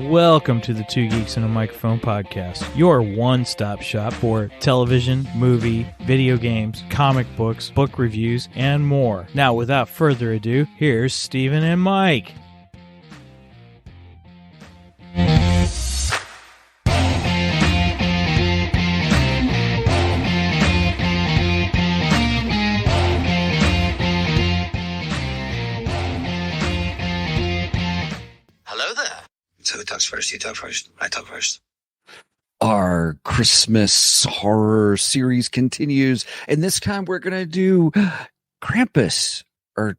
Welcome to the Two Geeks and a Microphone podcast, your one-stop shop for television, movie, video games, comic books, book reviews, and more. Now, without further ado, here's Steven and Mike. So who talks first? You talk first. I talk first. Our Christmas horror series continues, and this time we're gonna do Krampus, or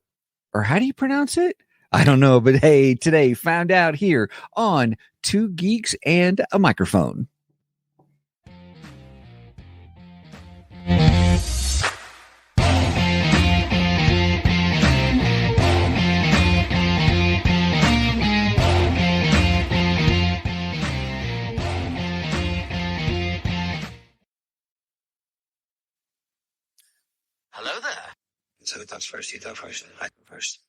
how do you pronounce it? I don't know, but hey, today found out here on Two Geeks and a Microphone. Hello there. So who talks first? You talk first. I talk first.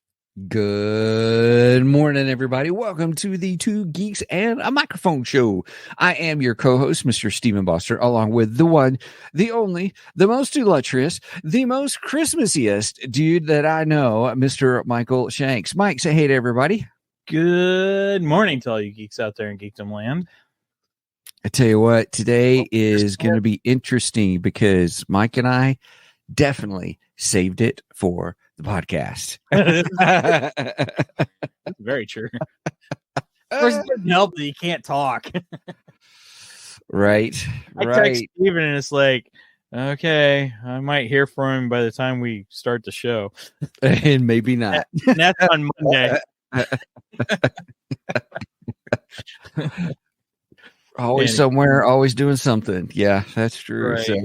Good morning, everybody. Welcome to the Two Geeks and a Microphone show. I am your co-host, Mr. Stephen Boster, along with the one, the only, the most illustrious, the most Christmassiest dude that I know, Mr. Michael Shanks. Mike, say hey to everybody. Good morning to all you geeks out there in Geekdom land. I tell you what, today is going to be interesting because Mike and I definitely saved it for the podcast. Very true. Of course, it doesn't help that you can't talk. Right. I text Steven and it's like, okay, I might hear from him by the time we start the show. And maybe not. And that's on Monday. Always somewhere, always doing something. Yeah, that's true. Right. So,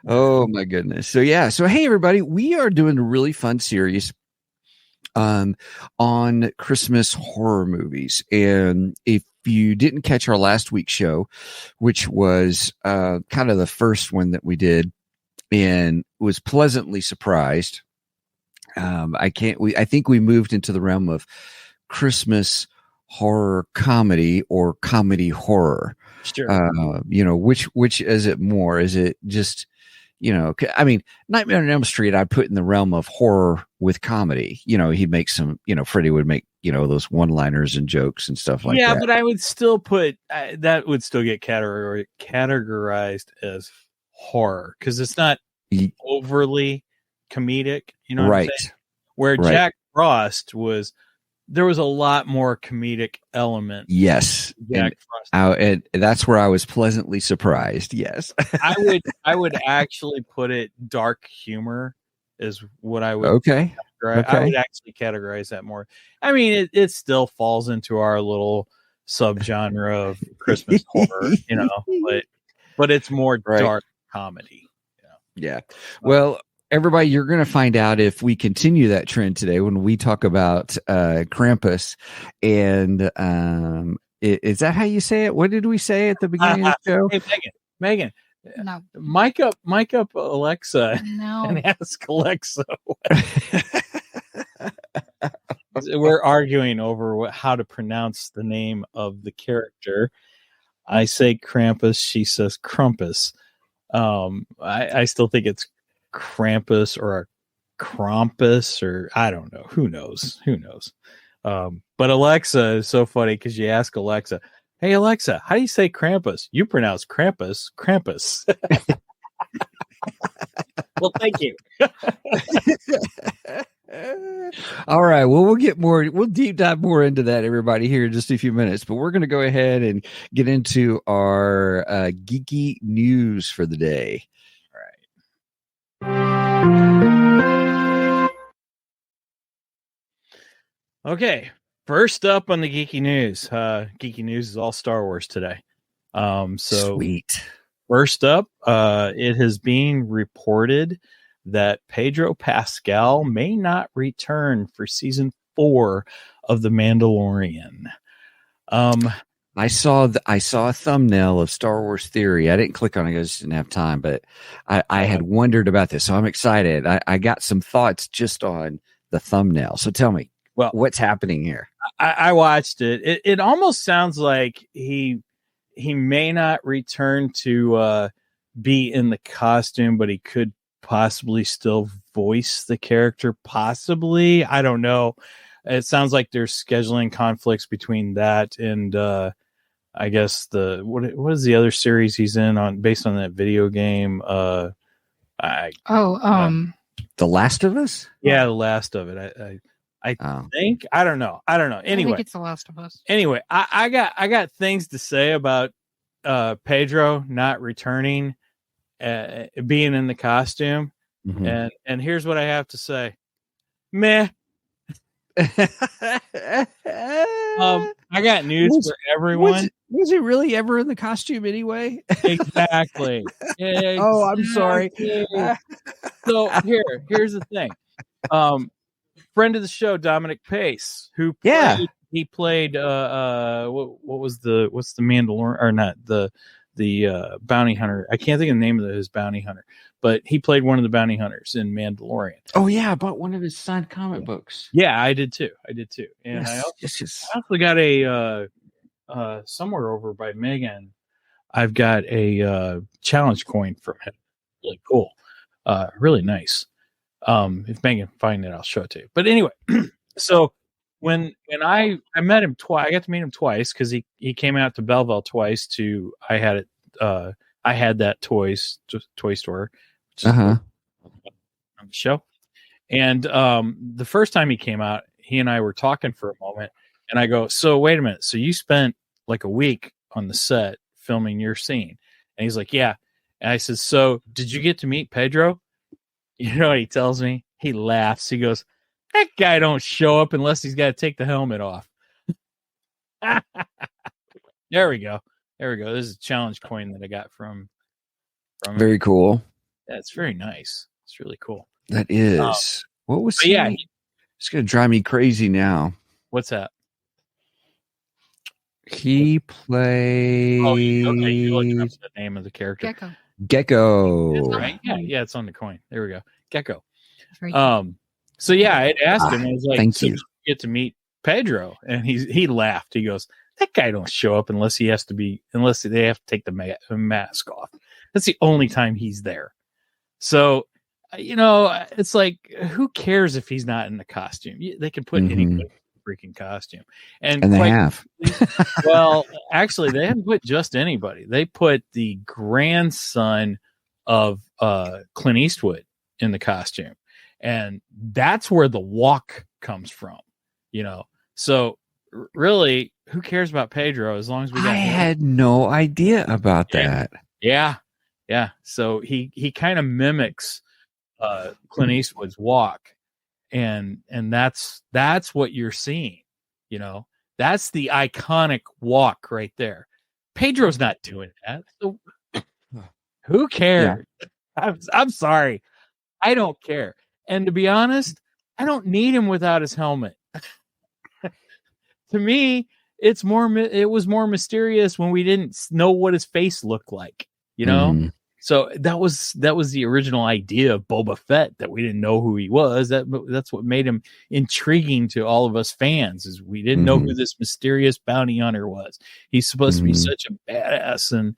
oh my goodness. So yeah. So hey everybody, we are doing a really fun series on Christmas horror movies. And if you didn't catch our last week's show, which was kind of the first one that we did, and was pleasantly surprised. I think we moved into the realm of Christmas horror comedy or comedy horror. Sure. Which is it more? Is it just, I mean, Nightmare on Elm Street, I put in the realm of horror with comedy. He'd make some, Freddy would make, those one-liners and jokes and stuff like that. Yeah, but I would still put, that would still get categorized as horror because it's not overly comedic, what I'm saying? Where Jack Frost there was a lot more comedic element. Yes. And that's where I was pleasantly surprised. Yes. I would actually put it dark humor is what I would. Okay. I would actually categorize that more. I mean, it still falls into our little subgenre of Christmas horror, but it's more dark comedy. Yeah. Well, everybody, you're going to find out if we continue that trend today when we talk about Krampus. And is that how you say it? What did we say at the beginning of the show? Hey, Megan. No. Mic up Alexa. No. And ask Alexa. We're arguing over how to pronounce the name of the character. I say Krampus. She says Krampus. I still think it's Krampus or a Krampus, or I don't know. Who knows? But Alexa is so funny because you ask Alexa, hey, Alexa, how do you say Krampus? You pronounce Krampus. Well, thank you. All right. Well, we'll deep dive more into that, everybody, here in just a few minutes. But we're going to go ahead and get into our geeky news for the day. Okay, first up on the geeky news. Geeky news is all Star Wars today. So sweet. First up, it has been reported that Pedro Pascal may not return for season 4 of The Mandalorian. I saw a thumbnail of Star Wars Theory. I didn't click on it because I just didn't have time, but I had wondered about this, so I'm excited. I got some thoughts just on the thumbnail. So tell me, Well, what's happening here? I watched it. It almost sounds like he may not return to be in the costume, but he could possibly still voice the character. Possibly, I don't know. It sounds like there's scheduling conflicts between that and I guess what is the other series he's in on based on that video game? The Last of Us? Yeah, The Last of It. I think I don't know. Anyway, I think it's The Last of Us. Anyway, I got things to say about Pedro not returning, being in the costume, and here's what I have to say. Meh. I got news for everyone. Was he really ever in the costume anyway? Exactly. Oh, I'm sorry. So here's the thing. Friend of the show, Dominic Pace, who he played what's the Mandalorian, or not the bounty hunter. I can't think of the name of his bounty hunter, but he played one of the bounty hunters in Mandalorian. Oh yeah, I bought one of his signed comic books. Yeah, I did too. And yes, I also got a somewhere over by Megan. I've got a challenge coin from him. Really cool. Really nice. If Megan can find it, I'll show it to you. But anyway, so when I met him twice, I got to meet him twice because he came out to Belleville twice I had that toy store, which is on the show. And the first time he came out, he and I were talking for a moment, and I go, "So wait a minute, so you spent like a week on the set filming your scene?" And he's like, "Yeah." And I said, "So did you get to meet Pedro?" You know what he tells me? He laughs. He goes, "That guy don't show up unless he's got to take the helmet off." There we go. This is a challenge coin that I got from Very him. cool. Yeah, it's very nice. It's really cool. That is. What was he? Yeah, it's going to drive me crazy now. What's that? He played. Oh, okay. You looked up the name of the character. Gecko. Right? Yeah, it's on the coin. There we go. Gecko. Right. So yeah, I had asked him. I was like, thank you. Did you get to meet Pedro? And he laughed. He goes, "That guy don't show up unless they have to take the mask off. That's the only time he's there." So, it's like, who cares if he's not in the costume? They can put anybody in the freaking costume. And they have. Well, actually, they haven't put just anybody. They put the grandson of Clint Eastwood in the costume. And that's where the walk comes from, So really, who cares about Pedro as long as we got him? Had no idea about that. Yeah. So he kind of mimics Clint Eastwood's walk, and that's what you're seeing. That's the iconic walk right there. Pedro's not doing that. So who cares? Yeah. I'm sorry. I don't care. And to be honest, I don't need him without his helmet. To me, it was more mysterious when we didn't know what his face looked like, So that was the original idea of Boba Fett, that we didn't know who he was. That's what made him intriguing to all of us fans, is we didn't know who this mysterious bounty hunter was. He's supposed to be such a badass, and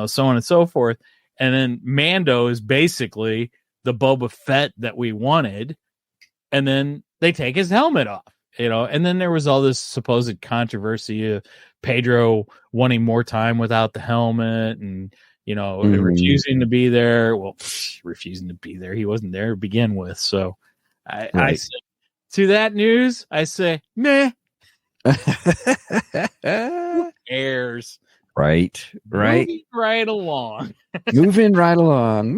so on and so forth. And then Mando is basically the Boba Fett that we wanted, and then they take his helmet off. And then there was all this supposed controversy of Pedro wanting more time without the helmet, and refusing to be there. Well, refusing to be there. He wasn't there to begin with. So I say, to that news, I say, meh. Who cares? Right. Moving right along. Moving right along.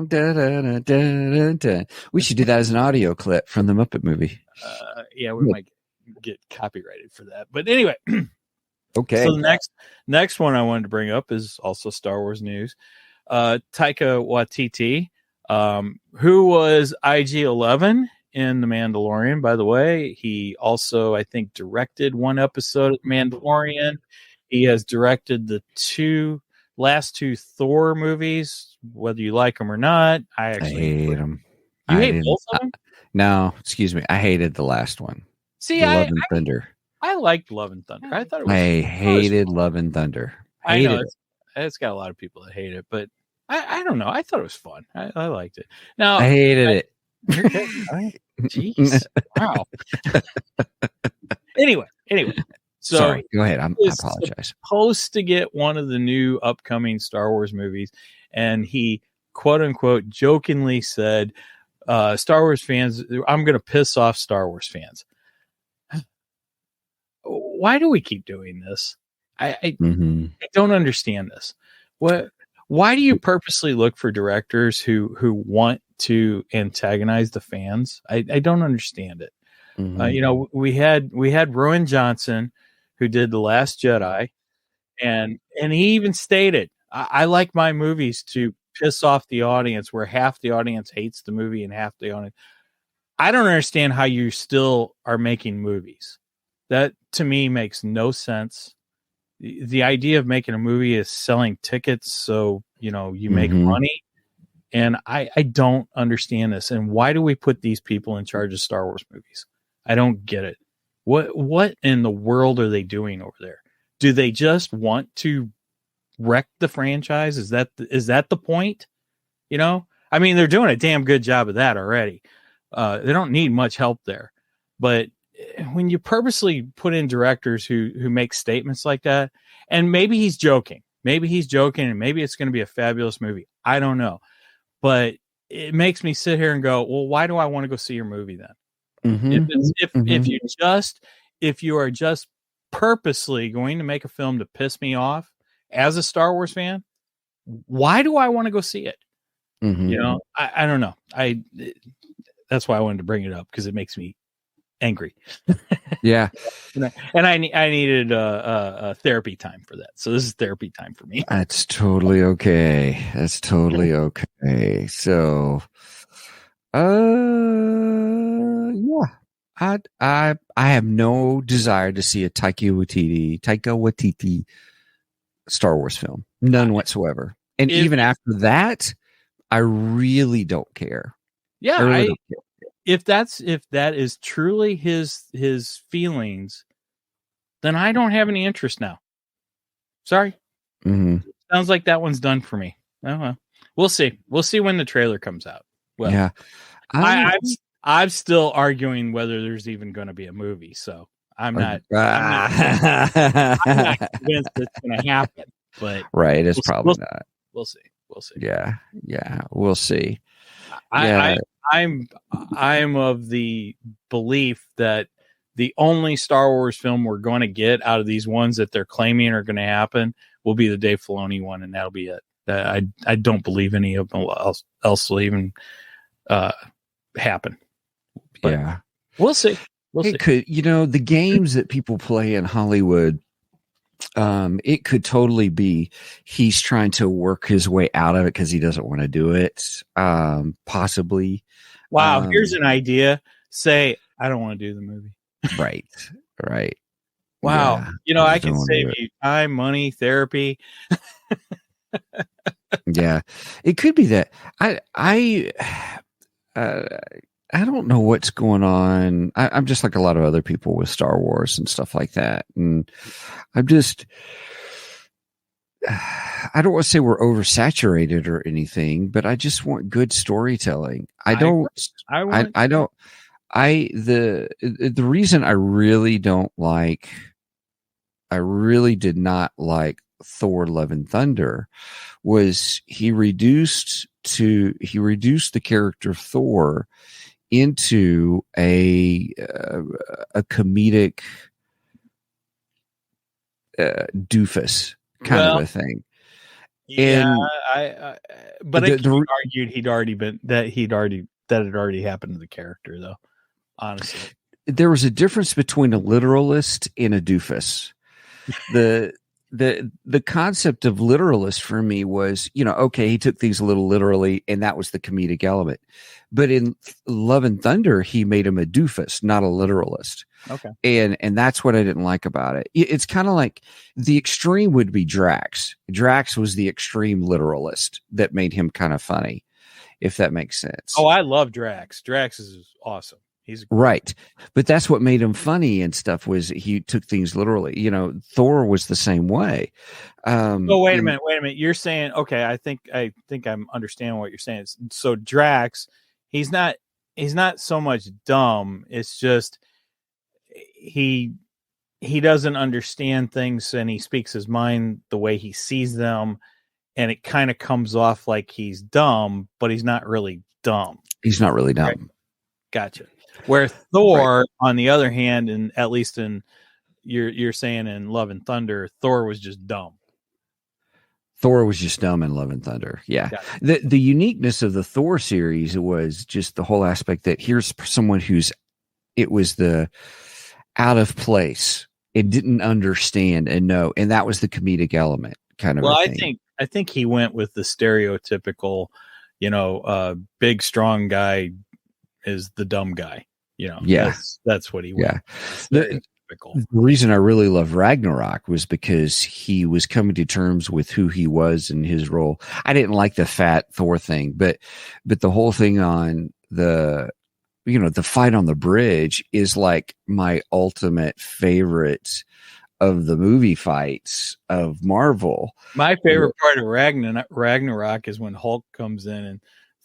Da, da, da, da, da. We should do that as an audio clip from the Muppet movie. Yeah, we might get copyrighted for that. But anyway. Okay. So the next one I wanted to bring up is also Star Wars news. Taika Waititi, who was IG-11 in The Mandalorian, by the way. He also, I think, directed one episode of Mandalorian. He has directed the last two Thor movies, whether you like them or not. I actually hate them. You hate both of them? No, excuse me. I hated the last one. See, The Love and Thunder. I liked Love and Thunder. I thought it was. I hated Love and Thunder. I know Hated it's got a lot of people that hate it, but I don't know. I thought it was fun. I liked it. Now I hated it. Jeez, wow. Anyway, so sorry. Go ahead. I apologize. Supposed to get one of the new upcoming Star Wars movies, and he quote unquote jokingly said, "Star Wars fans, I'm going to piss off Star Wars fans." Why do we keep doing this? I don't understand this. Why do you purposely look for directors who want to antagonize the fans? I don't understand it. We had Rowan Johnson, who did The Last Jedi, and he even stated, I like my movies to piss off the audience, where half the audience hates the movie and half the audience. I don't understand how you still are making movies. That to me makes no sense. The idea of making a movie is selling tickets so you make money, and I don't understand this. And why do we put these people in charge of Star Wars movies? I don't get it. What in the world are they doing over there? Do they just want to wreck the franchise? Is that the point? I mean, they're doing a damn good job of that already. They don't need much help there. But when you purposely put in directors who make statements like that, and maybe he's joking, and maybe it's going to be a fabulous movie. I don't know. But it makes me sit here and go, well, why do I want to go see your movie then? If you are just purposely going to make a film to piss me off as a Star Wars fan, why do I want to go see it? I don't know. That's why I wanted to bring it up, because it makes me angry. Yeah. And I needed a therapy time for that. So this is therapy time for me. That's totally okay. So, yeah, I have no desire to see a Taika Waititi Star Wars film. None whatsoever. And even after that, I really don't care. Yeah. Really don't care. If that is truly his feelings, then I don't have any interest now. Sorry. Sounds like that one's done for me. Oh, well. We'll see. We'll see when the trailer comes out. Well, yeah. I'm still arguing whether there's even going to be a movie, so I'm not convinced it's going to happen. But right, it's probably not. We'll see. Yeah, we'll see. I'm of the belief that the only Star Wars film we're going to get out of these ones that they're claiming are going to happen will be the Dave Filoni one, and that'll be it. I don't believe any of them else will even happen. But yeah, we'll see. It could, the games that people play in Hollywood, it could totally be he's trying to work his way out of it because he doesn't want to do it. Possibly. Wow, here's an idea. Say, I don't want to do the movie. Right. Wow. Yeah, I can save you time, money, therapy. Yeah, it could be that. I don't know what's going on. I'm just like a lot of other people with Star Wars and stuff like that. And I'm just, I don't want to say we're oversaturated or anything, but I just want good storytelling. The reason I really did not like Thor Love and Thunder was he reduced the character Thor into a comedic doofus kind of a thing. Yeah, but I argued that it had already happened to the character, though. Honestly, there was a difference between a literalist and a doofus. The concept of literalist for me was, okay, he took things a little literally, and that was the comedic element. But in Love and Thunder, he made him a doofus, not a literalist. Okay. And that's what I didn't like about it. It's kind of like the extreme would be Drax. Drax was the extreme literalist that made him kind of funny. if that makes sense. Oh, I love Drax. Drax is awesome. He's right. But that's what made him funny and stuff, was he took things literally. You know, Thor was the same way. Oh, wait a minute. You're saying, okay, I think I'm understanding what you're saying. So Drax, he's not so much dumb. It's just he doesn't understand things, and he speaks his mind the way he sees them, and it kind of comes off like he's dumb, but he's not really dumb. He's not really dumb. Right? Gotcha. Where Thor, on the other hand, and at least in you're saying in Love and Thunder, Thor was just dumb. Thor was just dumb in Love and Thunder. Yeah. The uniqueness of the Thor series was just the whole aspect that here's someone it was the out of place. It didn't understand and know. And that was the comedic element kind of. Well, I think he went with the stereotypical, big, strong guy is the dumb guy. That's what he went. Yeah. The reason I really love Ragnarok was because he was coming to terms with who he was in his role. I didn't like the fat Thor thing, but the whole thing on the fight on the bridge is like my ultimate favorite of the movie fights of Marvel. My favorite part of Ragnarok is when Hulk comes in and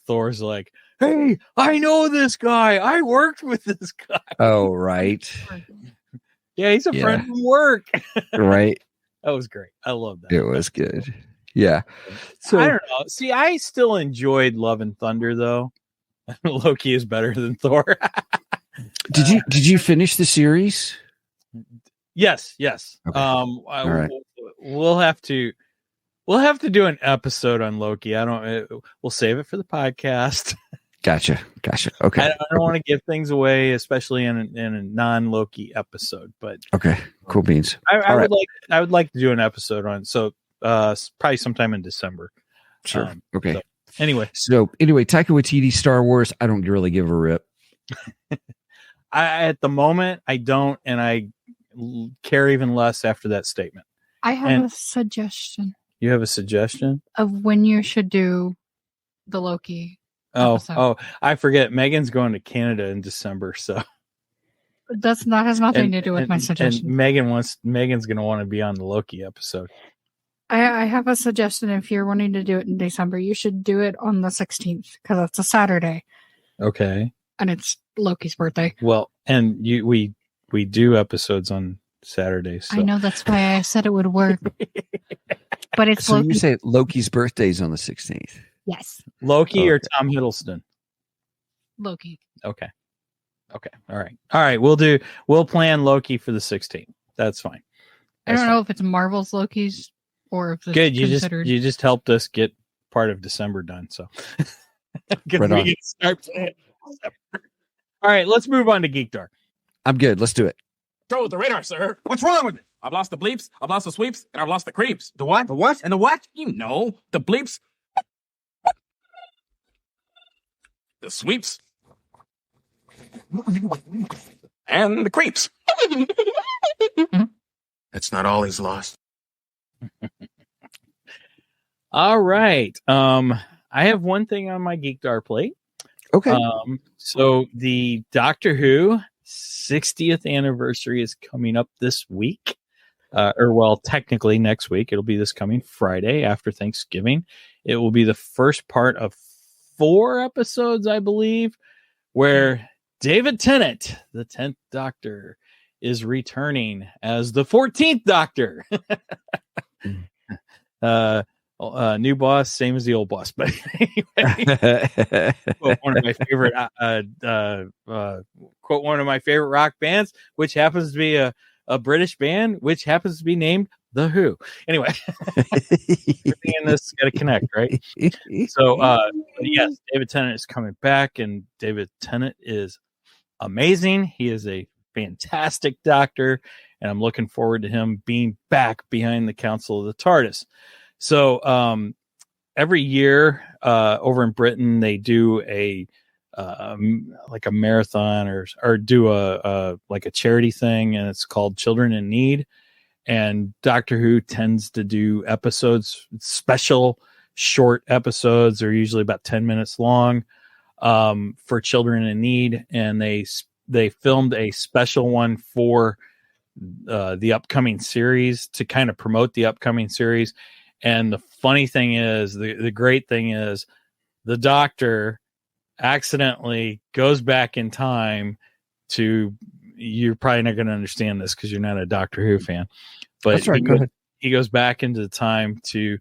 Thor's like, "Hey, I know this guy. I worked with this guy." Oh, right. Yeah, he's a friend from work. Right. That was great. I love that. It was good. Yeah. So I don't know. See, I still enjoyed Love and Thunder, though. Loki is better than Thor. Did you finish the series? Yes. Okay. All right. We'll have to do an episode on Loki. We'll save it for the podcast. Gotcha. Okay. I don't want to give things away, especially in a non-Loki episode. But okay, cool beans. I would like to do an episode on probably sometime in December. Sure. Okay. So anyway, Taika Waititi Star Wars. I don't really give a rip. At the moment I don't, and I care even less after that statement. I have a suggestion. You have a suggestion of when you should do the Loki. Oh, I forget. Megan's going to Canada in December, so that has nothing to do with my suggestion. And Megan's going to want to be on the Loki episode. I have a suggestion. If you're wanting to do it in December, you should do it on the 16th because it's a Saturday. Okay. And it's Loki's birthday. Well, and we do episodes on Saturdays. So. I know, that's why I said it would work. But it's so Loki. You say Loki's birthday's on the 16th. Yes. Loki or Tom Hiddleston? Loki. Okay. All right. We'll plan Loki for the 16th. That's fine. I don't know if it's Marvel's Loki's or if it's good. considered. You just helped us get part of December done. So right we can start planning December. All right, let's move on to Geek Dark. I'm good. Let's do it. Throw the radar, sir. What's wrong with it? I've lost the bleeps, I've lost the sweeps, and I've lost the creeps. The what? The what? And the what? You know, the bleeps, the sweeps, and the creeps. That's not all he's lost. All right. I have one thing on my Geek Dark plate. Okay. So the Doctor Who 60th anniversary is coming up this week. Technically next week. It'll be this coming Friday after Thanksgiving. It will be the first part of 4 episodes, I believe, where David Tennant, the 10th Doctor, is returning as the 14th Doctor. New boss, same as the old boss. But anyway, one of my favorite rock bands, which happens to be a British band, which happens to be named The Who. Anyway, everything in this got to connect, right? So, yes, David Tennant is coming back, and David Tennant is amazing. He is a fantastic Doctor, and I'm looking forward to him being back behind the Council of the TARDIS. So, every year, over in Britain, they do a marathon or do a charity thing, and it's called Children in Need. And Doctor Who tends to do episodes special short episodes. They're usually about 10 minutes long, for children in need. And they filmed a special one for the upcoming series to kind of promote the upcoming series. And the funny thing is, the great thing is, the Doctor accidentally goes back in time to, you're probably not going to understand this because you're not a Doctor Who fan, but That's right. Go ahead. he goes back into time to,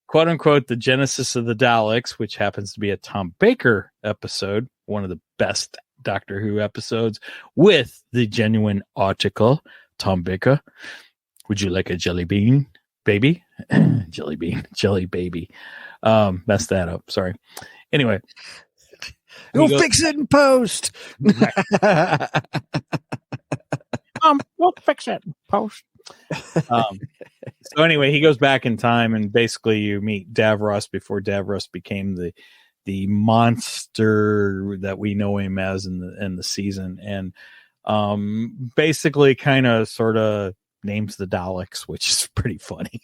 quote unquote, the genesis of the Daleks, which happens to be a Tom Baker episode, one of the best Doctor Who episodes, with the genuine article, Tom Baker. Would you like a jelly bean, baby? Jelly baby. Messed that up. Sorry. Anyway. We'll fix it in post. We'll fix it in post. So anyway, he goes back in time, and basically you meet Davros before Davros became the monster that we know him as in the season, and basically kind of sort of names the Daleks, which is pretty funny.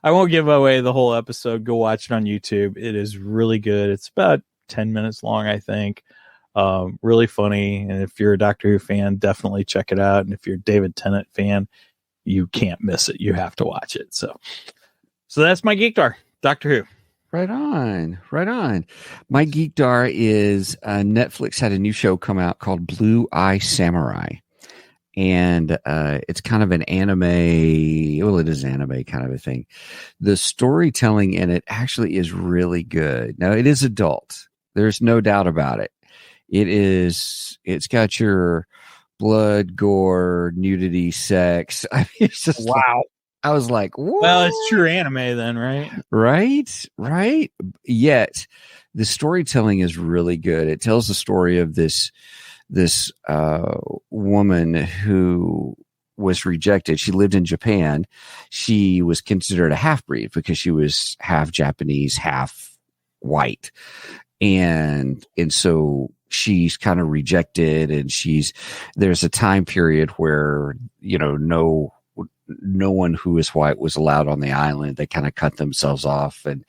I won't give away the whole episode. Go watch it on YouTube. It is really good. It's about 10 minutes long, I think. Really funny. And if you're a Doctor Who fan, definitely check it out. And if you're a David Tennant fan, you can't miss it. You have to watch it. So that's my Geekdar, Doctor Who. Right on. My Geekdar is Netflix had a new show come out called Blue Eye Samurai. And it's kind of an anime. Well, it is anime kind of a thing. The storytelling in it actually is really good. Now, it is adult. There's no doubt about it. It's got your blood, gore, nudity, sex. I mean, it's just wow. I was like, what? Well, it's true anime then, right? Right. Yet the storytelling is really good. It tells the story of this woman who was rejected. She lived in Japan. She was considered a half-breed because she was half Japanese, half white. And so she's kind of rejected, and there's a time period where, no one who is white was allowed on the island. They kind of cut themselves off. And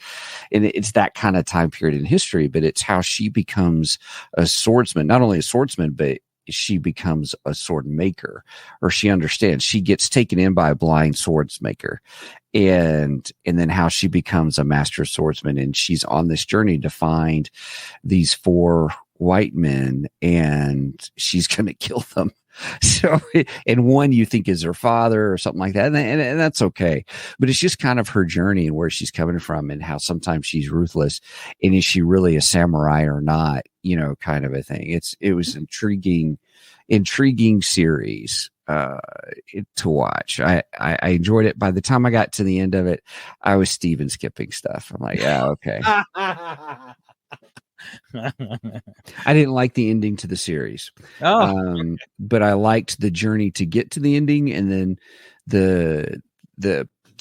it's that kind of time period in history, but it's how she becomes a swordsman, not only a swordsman, but she becomes a sword maker, or she understands. She gets taken in by a blind swords maker, and then how she becomes a master swordsman. And she's on this journey to find these 4 white men, and she's going to kill them. So, and one you think is her father or something like that. And that's okay. But it's just kind of her journey and where she's coming from, and how sometimes she's ruthless, and is she really a samurai or not, kind of a thing. It was intriguing series, to watch. I enjoyed it. By the time I got to the end of it, I was Steven skipping stuff. I'm like, yeah, okay. I didn't like the ending to the series. But I liked the journey to get to the ending, and then the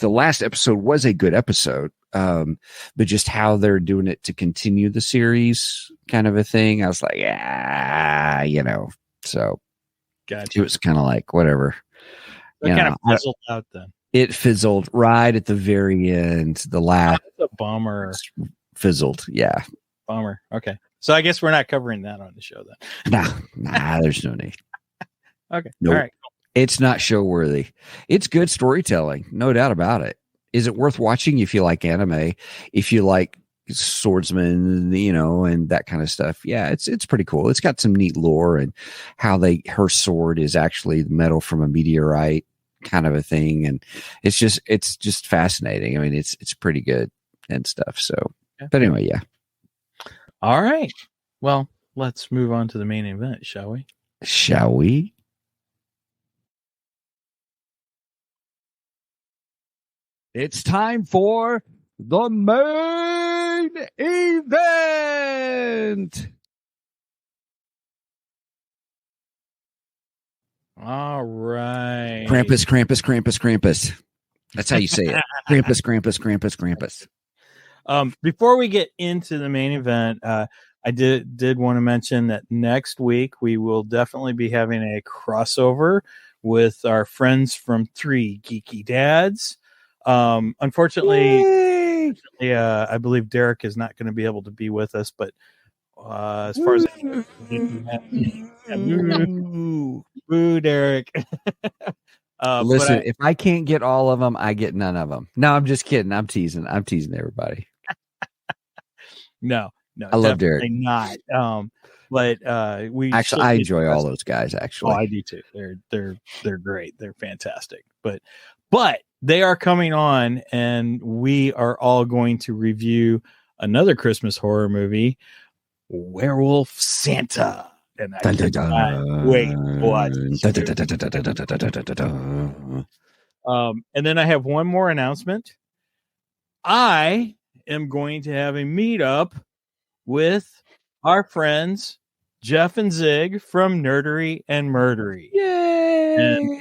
last episode was a good episode. But just how they're doing it to continue the series, kind of a thing. I was like, so gotcha. It was kind of like whatever. It kind of fizzled out then. It fizzled right at the very end. The last That's a bummer. Fizzled, yeah. Bummer. Okay. So I guess we're not covering that on the show then. Nah, there's no need. Okay. Nope. All right. It's not show worthy. It's good storytelling, no doubt about it. Is it worth watching if you like anime, if you like swordsmen, and that kind of stuff? Yeah, it's pretty cool. It's got some neat lore, and how her sword is actually metal from a meteorite, kind of a thing. And it's just fascinating. I mean, it's pretty good and stuff. So, but anyway, yeah. All right. Well, let's move on to the main event, shall we? Shall we? It's time for the main event. All right. Krampus. That's how you say it. Krampus. Before we get into the main event, I did want to mention that next week we will definitely be having a crossover with our friends from 3 Geeky Dads. Unfortunately, Yeah, I believe Derek is not going to be able to be with us, but as far as boo, Derek. Listen, but if I can't get all of them, I get none of them. No, I'm just kidding. I'm teasing everybody. no, I love Derek. Not. But we actually I enjoy all those guys. Actually, I do too. They're great. They're fantastic. But they are coming on, and we are all going to review another Christmas horror movie, Werewolf Santa. And I cannot wait to watch this. And then I have one more announcement. I am going to have a meetup with our friends Jeff and Zig from Nerdery and Murdery. Yay! And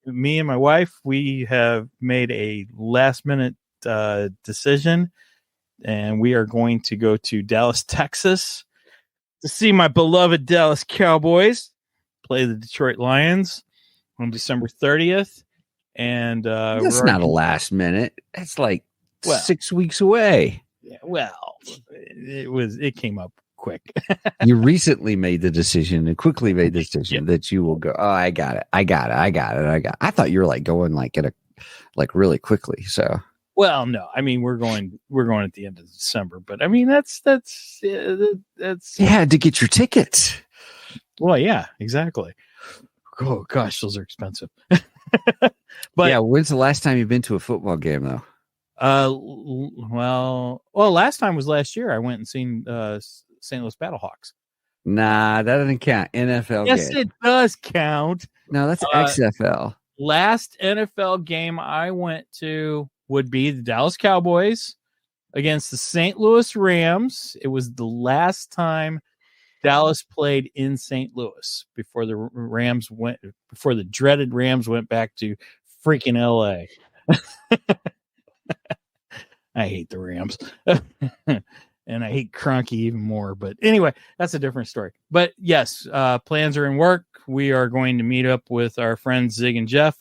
me and my wife, we have made a last minute decision, and we are going to go to Dallas, Texas to see my beloved Dallas Cowboys play the Detroit Lions on December 30th. And that's not a last minute. That's like 6 weeks away. Yeah, well, it came up quick. You recently made the decision and quickly made the decision that you will go. Oh, I got it. I thought you were like going like really quickly. So, well, no, I mean, we're going at the end of December, but I mean, that's you had to get your tickets. Well, yeah, exactly. Oh gosh, those are expensive. But yeah, when's the last time you've been to a football game though? Well, last time was last year. I went and seen St. Louis Battlehawks. Nah, that doesn't count. NFL yes, game. It does count. No, that's XFL. Last NFL game I went to would be the Dallas Cowboys against the St. Louis Rams. It was the last time Dallas played in St. Louis before the dreaded Rams went back to freaking LA. I hate the Rams. And I hate Kroenke even more. But anyway, that's a different story. But yes, plans are in work. We are going to meet up with our friends Zig and Jeff.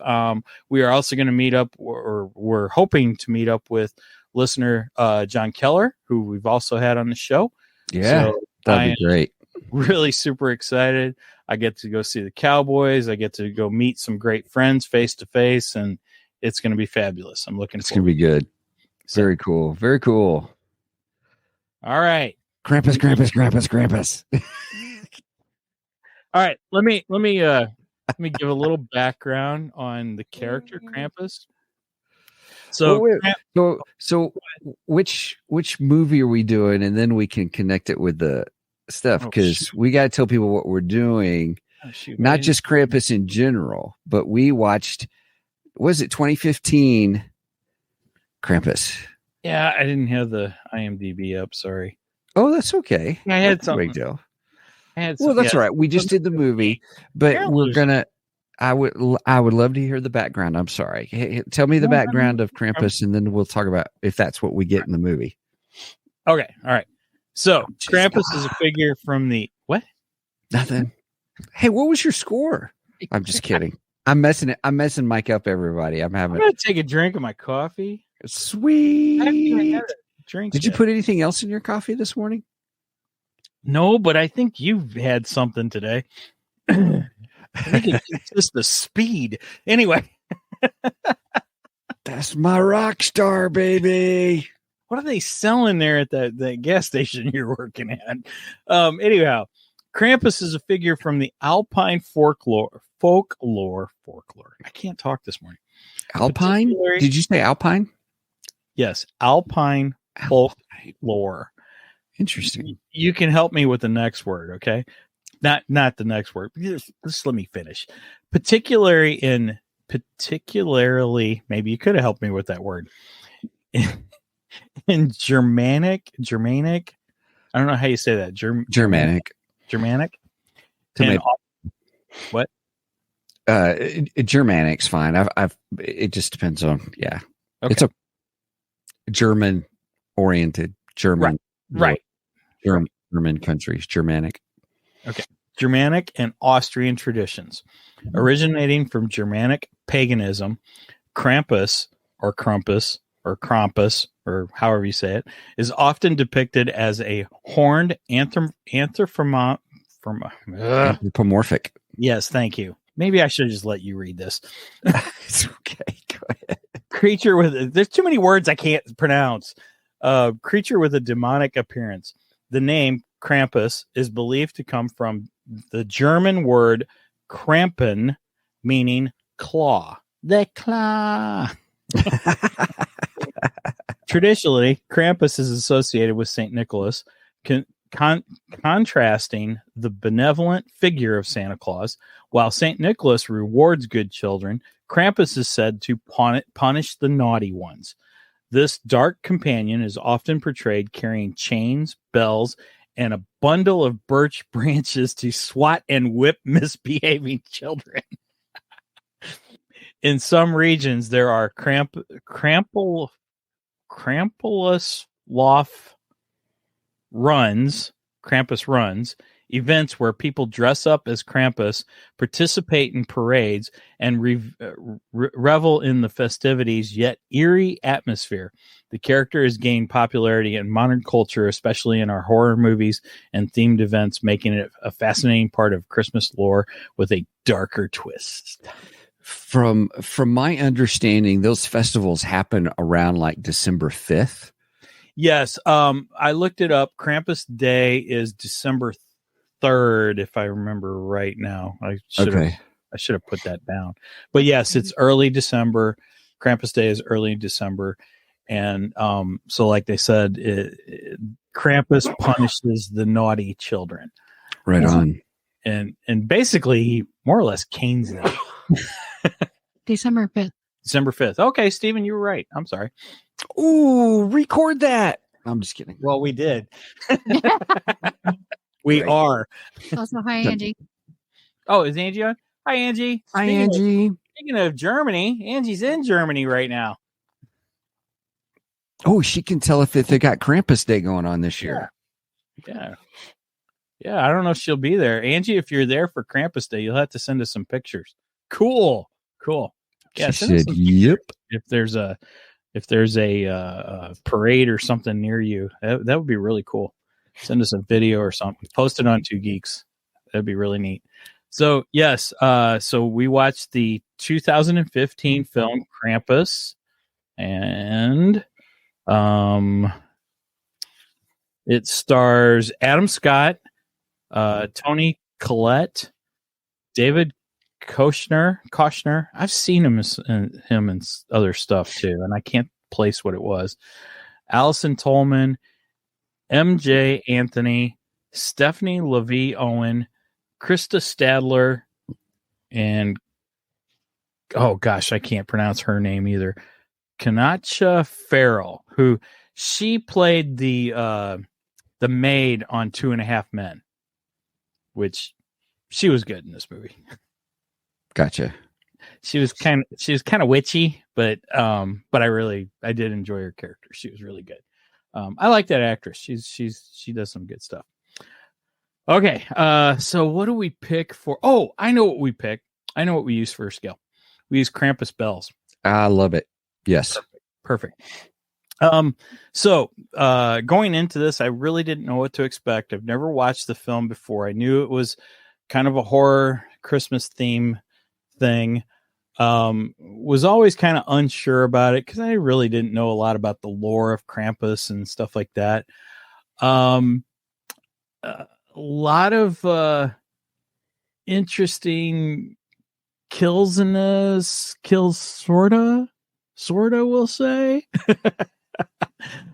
We are also going to meet up, or we're hoping to meet up with listener John Keller, who we've also had on the show. Yeah, so that'd be great. Really super excited. I get to go see the Cowboys. I get to go meet some great friends face to face, and it's going to be fabulous. I'm looking. It's going to be good. Very cool. Very cool. All right. Krampus. All right. Let me give a little background on the character Krampus. So, so which movie are we doing? And then we can connect it with the stuff, because we got to tell people what we're doing. Not just Krampus in general, but we watched, was it 2015 Krampus? Yeah, I didn't have the IMDb up. Sorry. Oh, that's okay. I had something. Big deal. That's all right. We just did the movie, but we're gonna. I would love to hear the background. I'm sorry. Hey, tell me the background of Krampus, and then we'll talk about if that's what we get in the movie. Okay. All right. So Krampus is a figure from the what? Nothing. Hey, what was your score? I'm just kidding. I'm messing Mike up, everybody. I'm gonna take a drink of my coffee. Sweet. Did you put anything else in your coffee this morning? No, but I think you've had something today. I think it's just the speed. Anyway. That's my rock star, baby. What are they selling there at the gas station you're working at? Anyhow, Krampus is a figure from the Alpine folklore. I can't talk this morning. Alpine? Did you say Alpine? Yes, Alpine folklore. Interesting. You can help me with the next word, okay? Not the next word. Just let me finish. Particularly, maybe you could have helped me with that word. In Germanic. I don't know how you say that. Germanic. And, what? Germanic's fine. It just depends on. Yeah. Okay. It's a German oriented German. Right. German countries. Germanic. Okay. Germanic and Austrian traditions. Originating from Germanic paganism, Krampus or or however you say it, is often depicted as a horned Anthropomorphic. Yes, thank you. Maybe I should just let you read this. It's okay. Go ahead. Creature with there's too many words I can't pronounce. Creature with a demonic appearance. The name Krampus is believed to come from the German word Krampen, meaning claw. The claw. Traditionally, Krampus is associated with St. Nicholas, contrasting the benevolent figure of Santa Claus. While St. Nicholas rewards good children, Krampus is said to punish the naughty ones. This dark companion is often portrayed carrying chains, bells, and a bundle of birch branches to swat and whip misbehaving children. In some regions, there are Krampus runs, events where people dress up as Krampus, participate in parades, and revel in the festivities, yet eerie atmosphere. The character has gained popularity in modern culture, especially in our horror movies and themed events, making it a fascinating part of Christmas lore with a darker twist. From my understanding, those festivals happen around like December 5th. Yes, I looked it up. Krampus Day is December 3rd, if I remember right now. I should have put that down. But yes, it's early December. Krampus Day is early December. And so like they said, Krampus punishes the naughty children. Right on. And basically he more or less canes them. December 5th. December 5th. Okay, Steven, you were right. I'm sorry. Ooh, record that. I'm just kidding. Well, we did. We are. Also, hi, Angie. Oh, is Angie on? Hi, Angie. Hi, Angie. Speaking of Germany, Angie's in Germany right now. Oh, she can tell if they got Krampus Day going on this year. Yeah. I don't know if she'll be there. Angie, if you're there for Krampus Day, you'll have to send us some pictures. Cool. Yeah, she said, "Yep." If there's a parade or something near you, that would be really cool. Send us a video or something. Post it on 2 Geeks. That'd be really neat. So yes, so we watched the 2015 film Krampus, and it stars Adam Scott, Toni Collette, David Koshner. I've seen him in other stuff too, and I can't place what it was. Allison Tolman, MJ Anthony, Stephanie Levy Owen, Krista Stadler, and oh gosh, I can't pronounce her name either. Kanacha Farrell, who she played the maid on 2.5 Men, which she was good in this movie. Gotcha. She was kind of witchy, but I did enjoy her character. She was really good. I like that actress. She does some good stuff. Okay, so what do we pick for? Oh, I know what we pick. I know what we use for a scale. We use Krampus bells. I love it. Yes. Perfect. So going into this, I really didn't know what to expect. I've never watched the film before. I knew it was kind of a horror Christmas theme thing. Was always kind of unsure about it because I really didn't know a lot about the lore of Krampus and stuff like that. A lot of interesting kills in this. Kills, sorta, we'll say.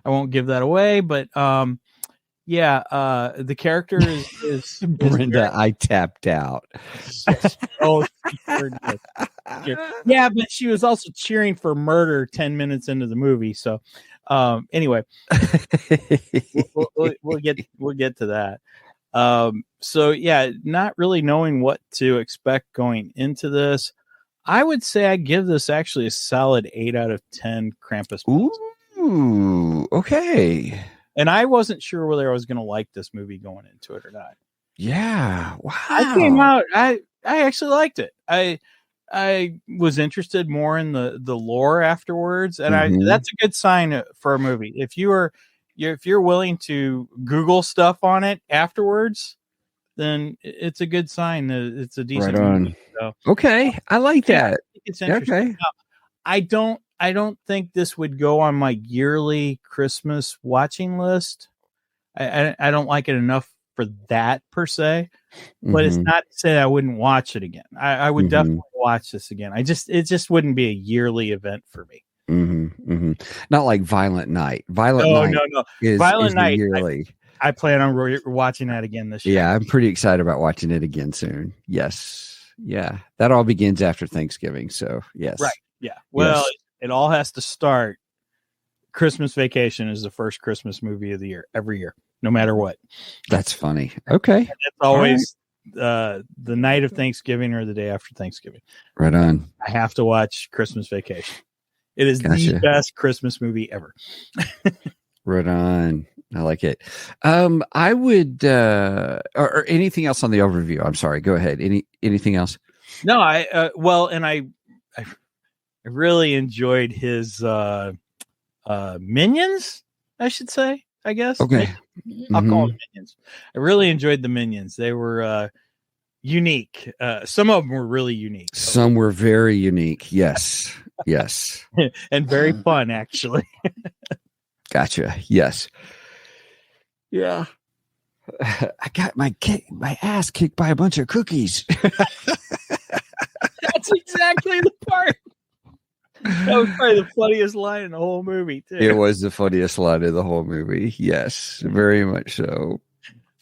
I won't give that away, but the character is Brenda. I tapped out. Oh, yeah, but she was also cheering for murder 10 minutes into the movie. So, anyway, we'll get to that. So yeah, not really knowing what to expect going into this, I would say I give this actually a solid 8 out of 10 Krampus. Ooh, okay. And I wasn't sure whether I was going to like this movie going into it or not. Yeah. Wow. I came out. I actually liked it. I was interested more in the lore afterwards, and Mhm. that's a good sign for a movie. If you're willing to Google stuff on it afterwards, then it's a good sign that it's a decent Right on. movie. So, Okay, I like yeah, I that. think it's interesting. Okay. Now, I don't think this would go on my yearly Christmas watching list. I don't like it enough for that per se, but it's Mhm. not to say I wouldn't watch it again. I would Mhm. definitely watch this again. It just wouldn't be a yearly event for me. Not like Violent Night. Violent No, Night no, no. is Violent the Night. yearly. I plan on watching that again this year. Yeah, I'm pretty excited about watching it again soon. Yes. Yeah. That all begins after Thanksgiving. So, yes. Right. Yeah. Well, Yes. it all has to start. Christmas Vacation is the first Christmas movie of the year, every year, no matter what. That's funny. Okay. And it's always the night of Thanksgiving or the day after Thanksgiving. Right on. I have to watch Christmas Vacation. It is Gotcha. the best Christmas movie ever. Right on. I like it. I would or anything else on the overview. I'm sorry. Go ahead. Anything else? No, I really enjoyed his minions, I should say, I guess. Okay. I'll call them minions. I really enjoyed the minions. They were unique. Some of them were really unique. Some were very unique. Yes. Yes. And very fun, actually. Gotcha. Yes. Yeah. I got my ass kicked by a bunch of cookies. That's exactly the part. That was probably the funniest line in the whole movie, too. It was the funniest line of the whole movie. Yes, very much so.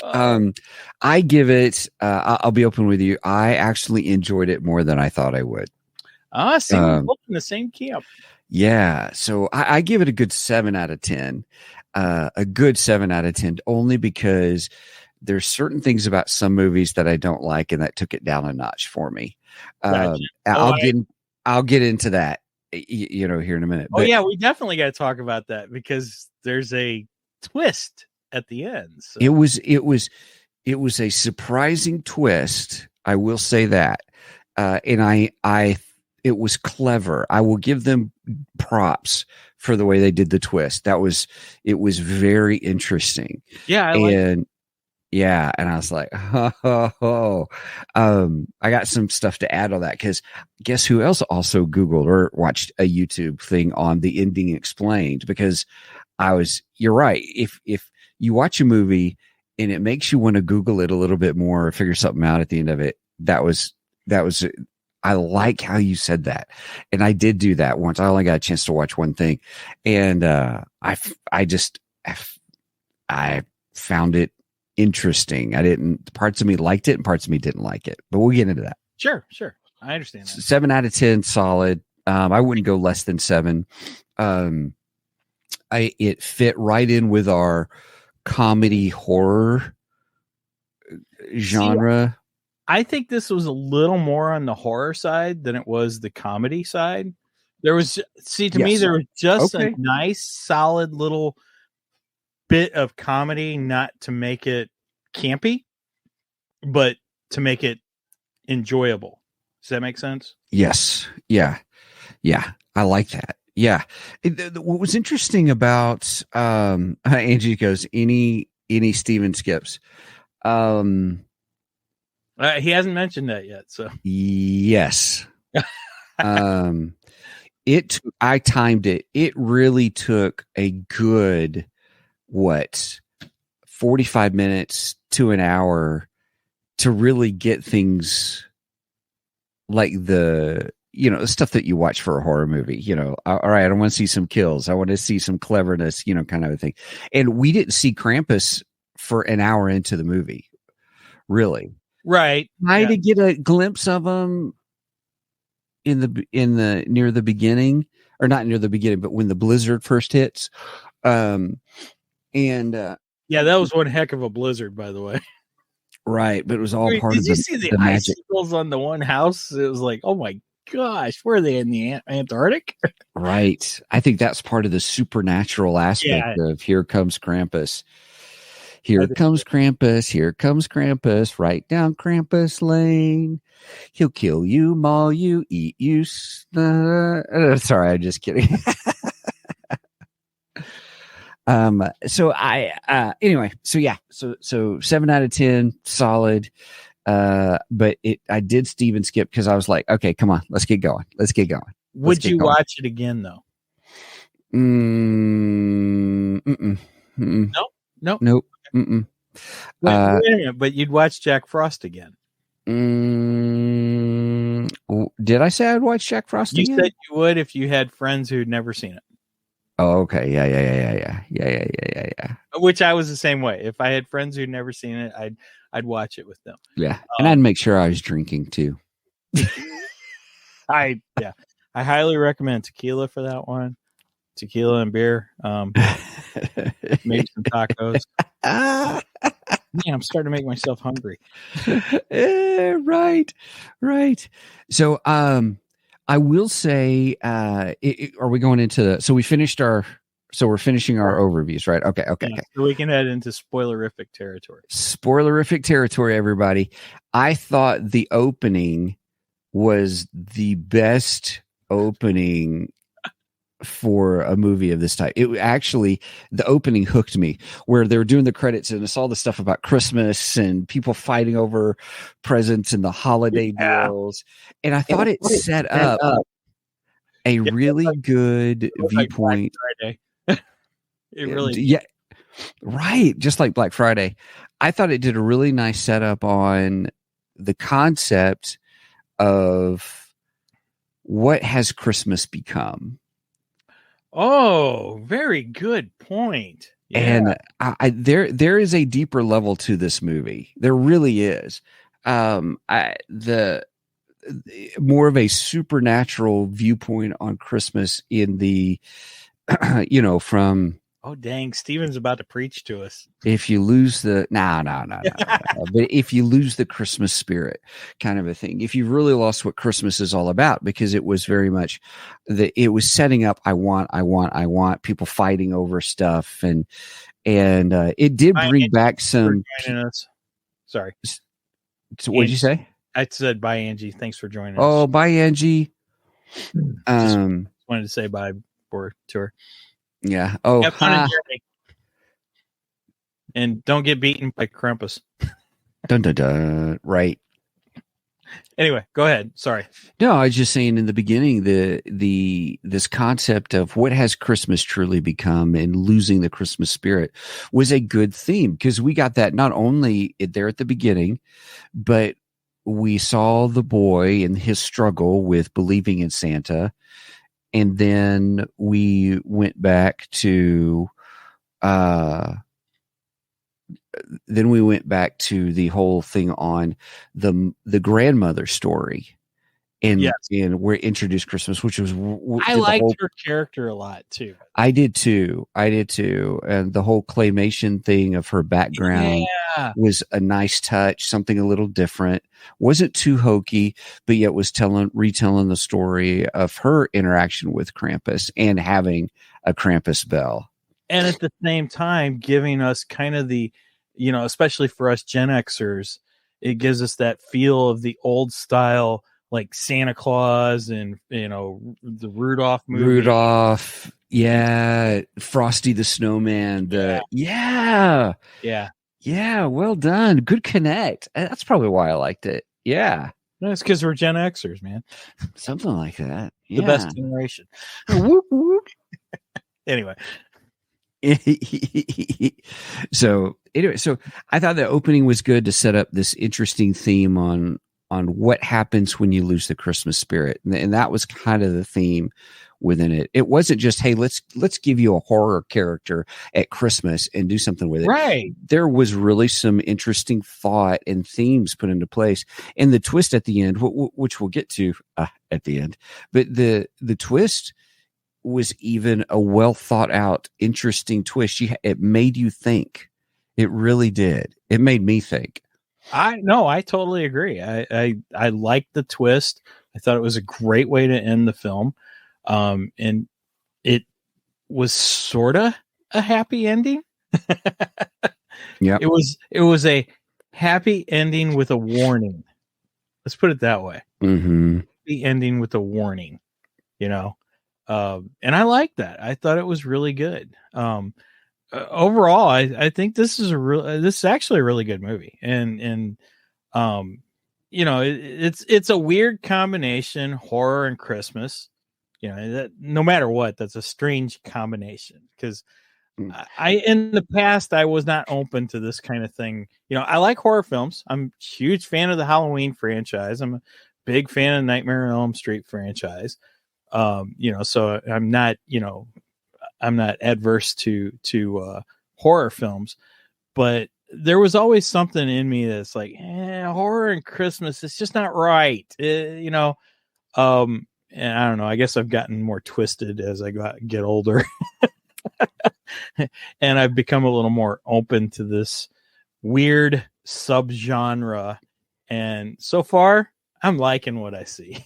I give it, I'll be open with you. I actually enjoyed it more than I thought I would. See, we're both in the same camp. Yeah. So I give it a good 7 out of 10. A good 7 out of 10, only because there's certain things about some movies that I don't like, and that took it down a notch for me. Gotcha. I'll get into that, here in a minute. But, yeah, we definitely got to talk about that because there's a twist at the end. So. It was a surprising twist. I will say that, and it was clever. I will give them props for the way they did the twist. It was very interesting. Yeah. And I was like, I got some stuff to add on that, because guess who else also Googled or watched a YouTube thing on the ending explained? Because you're right. If you watch a movie and it makes you want to Google it a little bit more or figure something out at the end of it, that was I like how you said that. And I did do that once. I only got a chance to watch one thing. And I found it interesting. Parts of me liked it and parts of me didn't like it. But we'll get into that. Sure. I understand that. 7 out of 10, solid. I wouldn't go less than 7. It fit right in with our comedy horror genre. I think this was a little more on the horror side than it was the comedy side. There was, to me, there was just a nice, solid little bit of comedy, not to make it campy, but to make it enjoyable. Does that make sense? Yes. Yeah. I like that. Yeah. What was interesting about Angie goes, any Steven skips. He hasn't mentioned that yet. So yes. I timed it. It really took a good 45 minutes to an hour to really get things like the stuff that you watch for a horror movie. All right, I want to see some kills. I want to see some cleverness, kind of a thing. And we didn't see Krampus for an hour into the movie, really. Right. Try to get a glimpse of him in the near the beginning, or not near the beginning, but when the blizzard first hits. That was one heck of a blizzard, by the way. Right, but it was all part of the. Did you see the icicles on the one house? It was like, oh my gosh, where are they, in the Antarctic? Right. I think that's part of the supernatural aspect of Here Comes Krampus. Here comes Krampus. Here comes Krampus. Right down Krampus Lane. He'll kill you, maul you, eat you. Sorry, I'm just kidding. Anyway, so 7 out of 10, solid. But I did Steven skip because I was like, okay, come on, let's get going. Would you watch it again though? Nope. Wait a minute, but you'd watch Jack Frost again. Did I say I'd watch Jack Frost again? You said you would if you had friends who'd never seen it. Oh, okay. Yeah. Which I was the same way. If I had friends who'd never seen it, I'd watch it with them. Yeah, and I'd make sure I was drinking too. I highly recommend tequila for that one. Tequila and beer. Maybe some tacos. Man, I'm starting to make myself hungry. Right. So, I will say, are we going into so we're finishing our overviews, right? Okay. Yeah, so we can head into spoilerific territory. Spoilerific territory, everybody. I thought the opening was the best opening for a movie of this type. It actually, the opening hooked me, where they were doing the credits and it's all the stuff about Christmas and people fighting over presents and the holiday deals. And I thought it set up a really good viewpoint. Friday. It really, yeah, right. Just like Black Friday. I thought it did a really nice setup on the concept of what has Christmas become. Oh, very good point. Yeah. And there is a deeper level to this movie. There really is. The more of a supernatural viewpoint on Christmas in the, from. Oh, dang. Steven's about to preach to us. If you lose the no. But if you lose the Christmas spirit, kind of a thing. If you've really lost what Christmas is all about, because it was very much it was setting up. I want people fighting over stuff, and it did bring back some. Sorry. So what did you say? I said bye, Angie. Thanks for joining us. Oh, bye, Angie. Just wanted to say bye to her. Yeah. Oh, have fun in Germany. And don't get beaten by Krampus. Dun dun dun. Right. Anyway, go ahead. Sorry. No, I was just saying in the beginning, this concept of what has Christmas truly become and losing the Christmas spirit was a good theme, because we got that not only there at the beginning, but we saw the boy and his struggle with believing in Santa. And then we went back to the whole thing on the grandmother story, and we're introduced Christmas, which was I liked her character a lot too. I did too, and the whole claymation thing of her background was a nice touch, something a little different. Wasn't too hokey, but yet was retelling the story of her interaction with Krampus and having a Krampus bell, and at the same time giving us kind of the, especially for us Gen Xers, it gives us that feel of the old style, like Santa Claus and the Rudolph movie. Rudolph, yeah, Frosty the Snowman. Yeah. Well done. Good connect. That's probably why I liked it. Yeah. No, it's because we're Gen Xers, man. Something like that. The best generation. Whoop, whoop. Anyway. So I thought the opening was good to set up this interesting theme on what happens when you lose the Christmas spirit, and that was kind of the theme within it. It wasn't just, hey, let's give you a horror character at Christmas and do something with it. Right. There was really some interesting thought and themes put into place, and the twist at the end, which we'll get to at the end, but the twist was even a well thought out, interesting twist. It made you think. It really did. It made me think. I totally agree. I liked the twist. I thought it was a great way to end the film. And it was sort of a happy ending. Yep. It was a happy ending with a warning. Let's put it that way. Mm-hmm. Happy ending with a warning, you know. And I like that. I thought it was really good. Overall, I think this is actually a really good movie. And you know, it's a weird combination, horror and Christmas. You know, that no matter what, that's a strange combination because I in the past I was not open to this kind of thing. You know, I like horror films. I'm a huge fan of the Halloween franchise. I'm a big fan of Nightmare on Elm Street franchise. You know, so I'm not adverse to horror films, but there was always something in me that's like, horror and Christmas, it's just not right. You know, and I don't know, I guess I've gotten more twisted as I get older. And I've become a little more open to this weird subgenre. And so far, I'm liking what I see.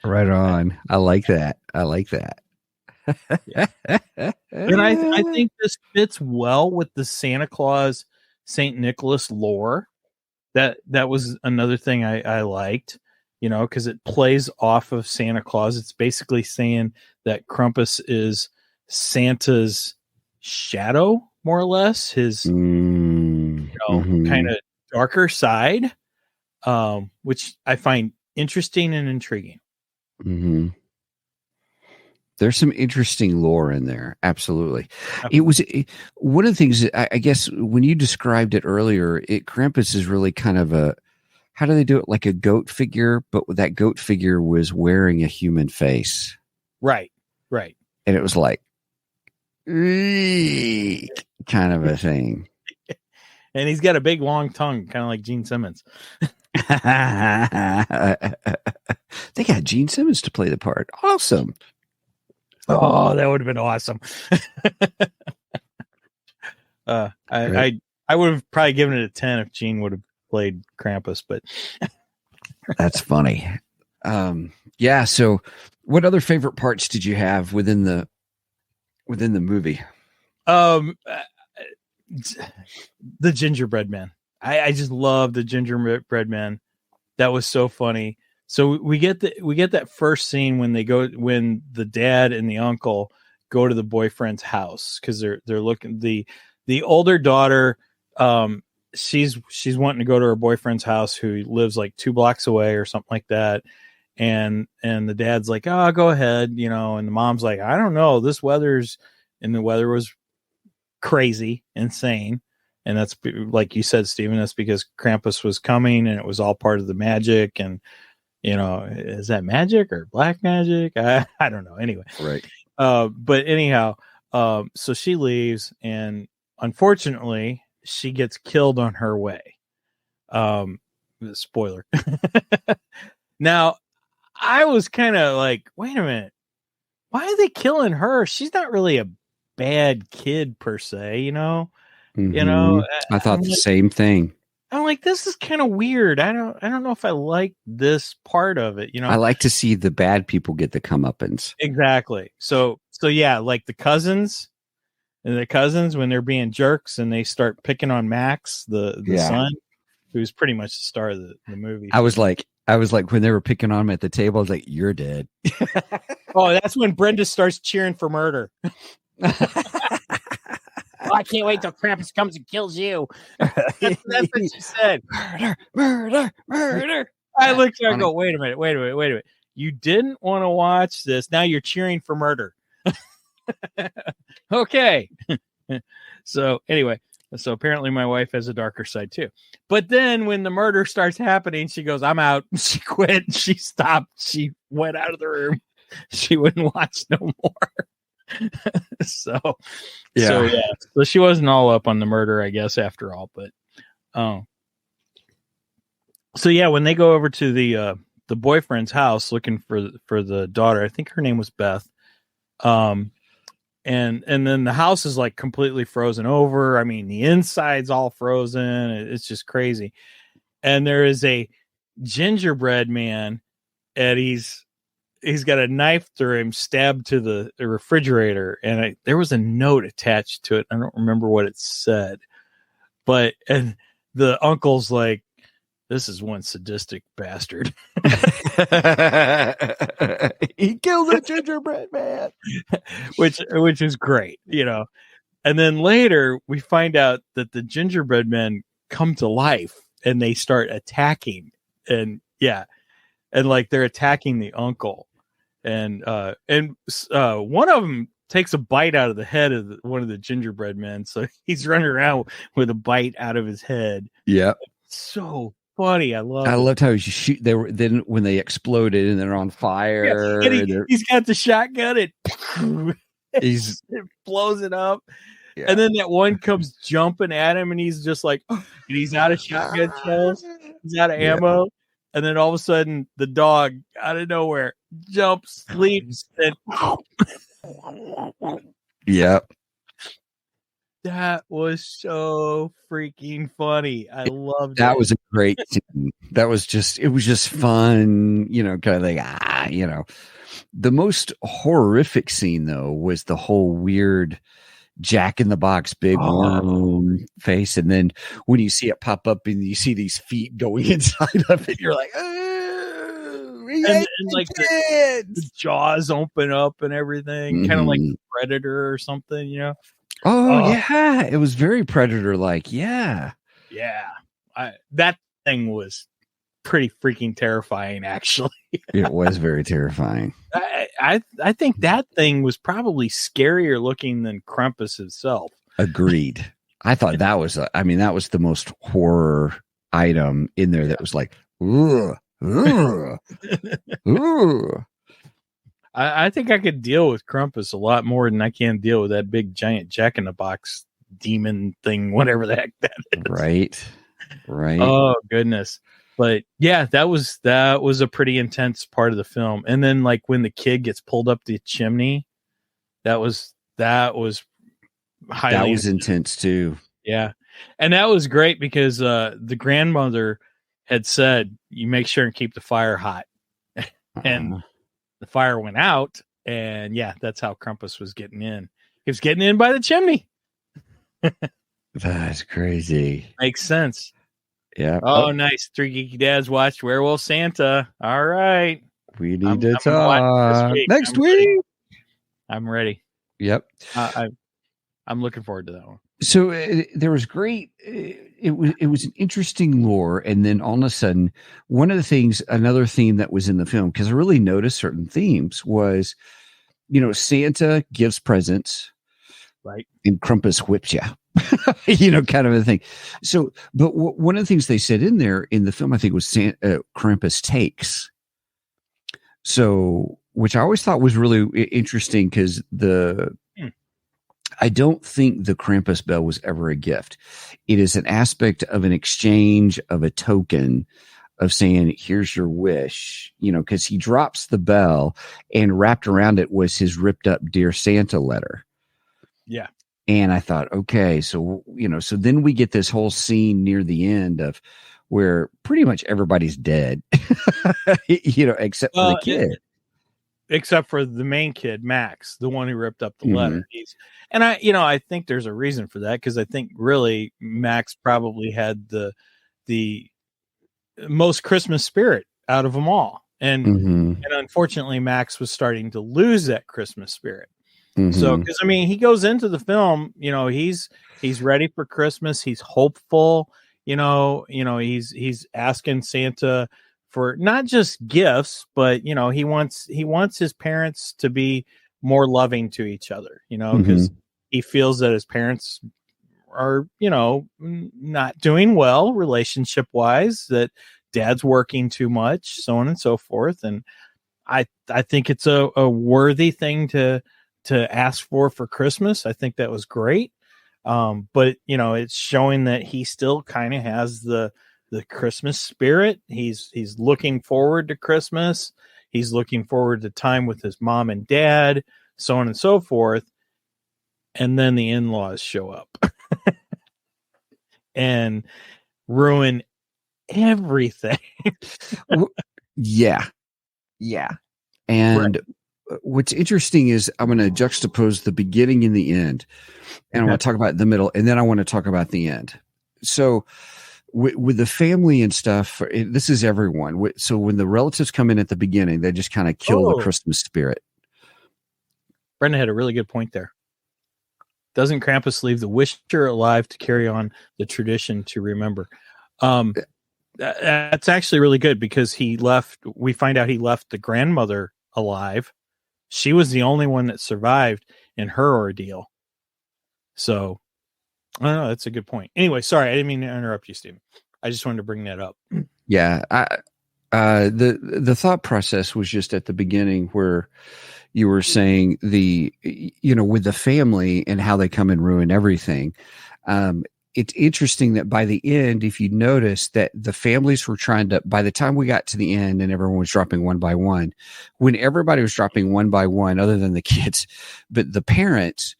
Right on. I like that. Yeah. And I think this fits well with the Santa Claus, St. Nicholas lore. That was another thing I liked, you know, because it plays off of Santa Claus. It's basically saying that Krampus is Santa's shadow, more or less, his kind of darker side, which I find interesting and intriguing. Mm-hmm. There's some interesting lore in there. Absolutely. It was one of the things that I guess when you described it earlier, Krampus is really kind of how do they do it? Like a goat figure, but that goat figure was wearing a human face. Right. And it was like, kind of a thing. And he's got a big long tongue, kind of like Gene Simmons. They got Gene Simmons to play the part. Awesome. Oh, that would have been awesome. I would have probably given it a 10 if Gene would have played Krampus, but that's funny. Yeah. So what other favorite parts did you have within the movie? The gingerbread man. I just love the gingerbread man. That was so funny. So we get that first scene when the dad and the uncle go to the boyfriend's house because they're looking the older daughter. She's wanting to go to her boyfriend's house who lives like 2 blocks away or something like that. And the dad's like, oh, go ahead, you know, and the mom's like, I don't know, the weather was crazy, insane. And that's like you said, Stephen, that's because Krampus was coming and it was all part of the magic. And, you know, is that magic or black magic? I don't know. Anyway. Right. But anyhow, so she leaves and unfortunately she gets killed on her way. Spoiler. Now I was kind of like, wait a minute. Why are they killing her? She's not really a bad kid per se, you know? Mm-hmm. You know, I thought the same thing. I'm like, this is kind of weird. I don't know if I like this part of it. You know, I like to see the bad people get the comeuppance. Exactly. So yeah, like the cousins when they're being jerks and they start picking on Max, the son, who's pretty much the star of the movie. I was like, when they were picking on him at the table, I was like, you're dead. Oh, that's when Brenda starts cheering for murder. Oh, I can't wait till Krampus comes and kills you. That's what she said. Murder. I looked at her and go, wait a minute. You didn't want to watch this. Now you're cheering for murder. Okay. So anyway, so apparently my wife has a darker side too. But then when the murder starts happening, she goes, I'm out. She quit. She stopped. She went out of the room. She wouldn't watch no more. So she wasn't all up on the murder, I guess, after all. But so yeah, when they go over to the boyfriend's house looking for the daughter, I think her name was Beth. And then the house is like completely frozen over. I mean, the inside's all frozen. It's just crazy. And there is a gingerbread man, and he's he's got a knife through him, stabbed to the refrigerator, and there was a note attached to it. I don't remember what it said, and the uncle's like, "This is one sadistic bastard." He killed a gingerbread man, which is great, you know. And then later we find out that the gingerbread men come to life and they start attacking, and like they're attacking the uncle, and one of them takes a bite out of the head of one of the gingerbread men, so he's running around with a bite out of his head. Yeah, so funny. I loved how you shoot. Then when they exploded and they're on fire, he's got the shotgun and it blows it up. Yeah. And then that one comes jumping at him, and he's just like, and he's out of shotgun shells, he's out of ammo, and then all of a sudden the dog out of nowhere jumps, leaps, and that was so freaking funny. I loved it. That was a great scene. It was just fun, you know, kind of like, you know. The most horrific scene though was the whole weird Jack in the Box big worm face, and then when you see it pop up and you see these feet going inside of it, you're like, and like the jaws open up and everything, kind of like Predator or something, you know. Yeah, it was very Predator like. That thing was pretty freaking terrifying, actually. It was very terrifying. I think that thing was probably scarier looking than Krampus himself. Agreed. I thought that was the most horror item in there. That was like, ugh. I think I could deal with Krampus a lot more than I can deal with that big giant Jack in the Box demon thing, whatever the heck that is. Right. Oh goodness. But yeah, that was a pretty intense part of the film. And then like when the kid gets pulled up the chimney, that was highly that was intense too. Yeah. And that was great because the grandmother had said, you make sure and keep the fire hot. And the fire went out, and that's how Krampus was getting in. He was getting in by the chimney. That's crazy. Makes sense. Yeah. Oh, nice. 3 Geeky Dads watched Werewolf Santa. All right. We need to talk next week. I'm ready. Yep. I'm looking forward to that one. So there was great. It was an interesting lore, and then all of a sudden, another theme that was in the film, because I really noticed certain themes was, you know, Santa gives presents, right, and Krampus whips you. You know, kind of a thing. So, but one of the things they said in there in the film, I think, was Krampus takes. So, which I always thought was really interesting, because I don't think the Krampus bell was ever a gift. It is an aspect of an exchange of a token of saying, here's your wish, you know, because he drops the bell and wrapped around it was his ripped up Dear Santa letter. Yeah. And I thought, okay, so, you know, so then we get this whole scene near the end of where pretty much everybody's dead, you know, except for the kid. Except for the main kid, Max, the one who ripped up the letter. And I think there's a reason for that, because I think really Max probably had the most Christmas spirit out of them all. And unfortunately, Max was starting to lose that Christmas spirit. So, because he goes into the film, you know, he's ready for Christmas. He's hopeful. He's asking Santa for not just gifts, but he wants his parents to be more loving to each other. Because he feels that his parents are not doing well relationship wise. That dad's working too much, so on and so forth. And I think it's a worthy thing to ask for Christmas. I think that was great. But it's showing that he still kind of has the Christmas spirit. He's looking forward to Christmas. He's looking forward to time with his mom and dad, so on and so forth. And then the in-laws show up and ruin everything. Yeah. And what's interesting is I'm going to juxtapose the beginning and the end, and I want to talk about the middle, and then I want to talk about the end. So with the family and stuff, this is everyone. So when the relatives come in at the beginning, they just kind of kill the Christmas spirit. Brenda had a really good point there. Doesn't Krampus leave the wisher alive to carry on the tradition to remember? That's actually really good because we find out he left the grandmother alive. She was the only one that survived in her ordeal. So, I don't know. That's a good point. Anyway, sorry, I didn't mean to interrupt you, Stephen. I just wanted to bring that up. Yeah. The thought process was just at the beginning where you were saying with the family and how they come and ruin everything. It's interesting that by the end, if you notice that the families were by the time we got to the end and everyone was dropping one by one, when everybody was dropping one by one, other than the kids, but the parents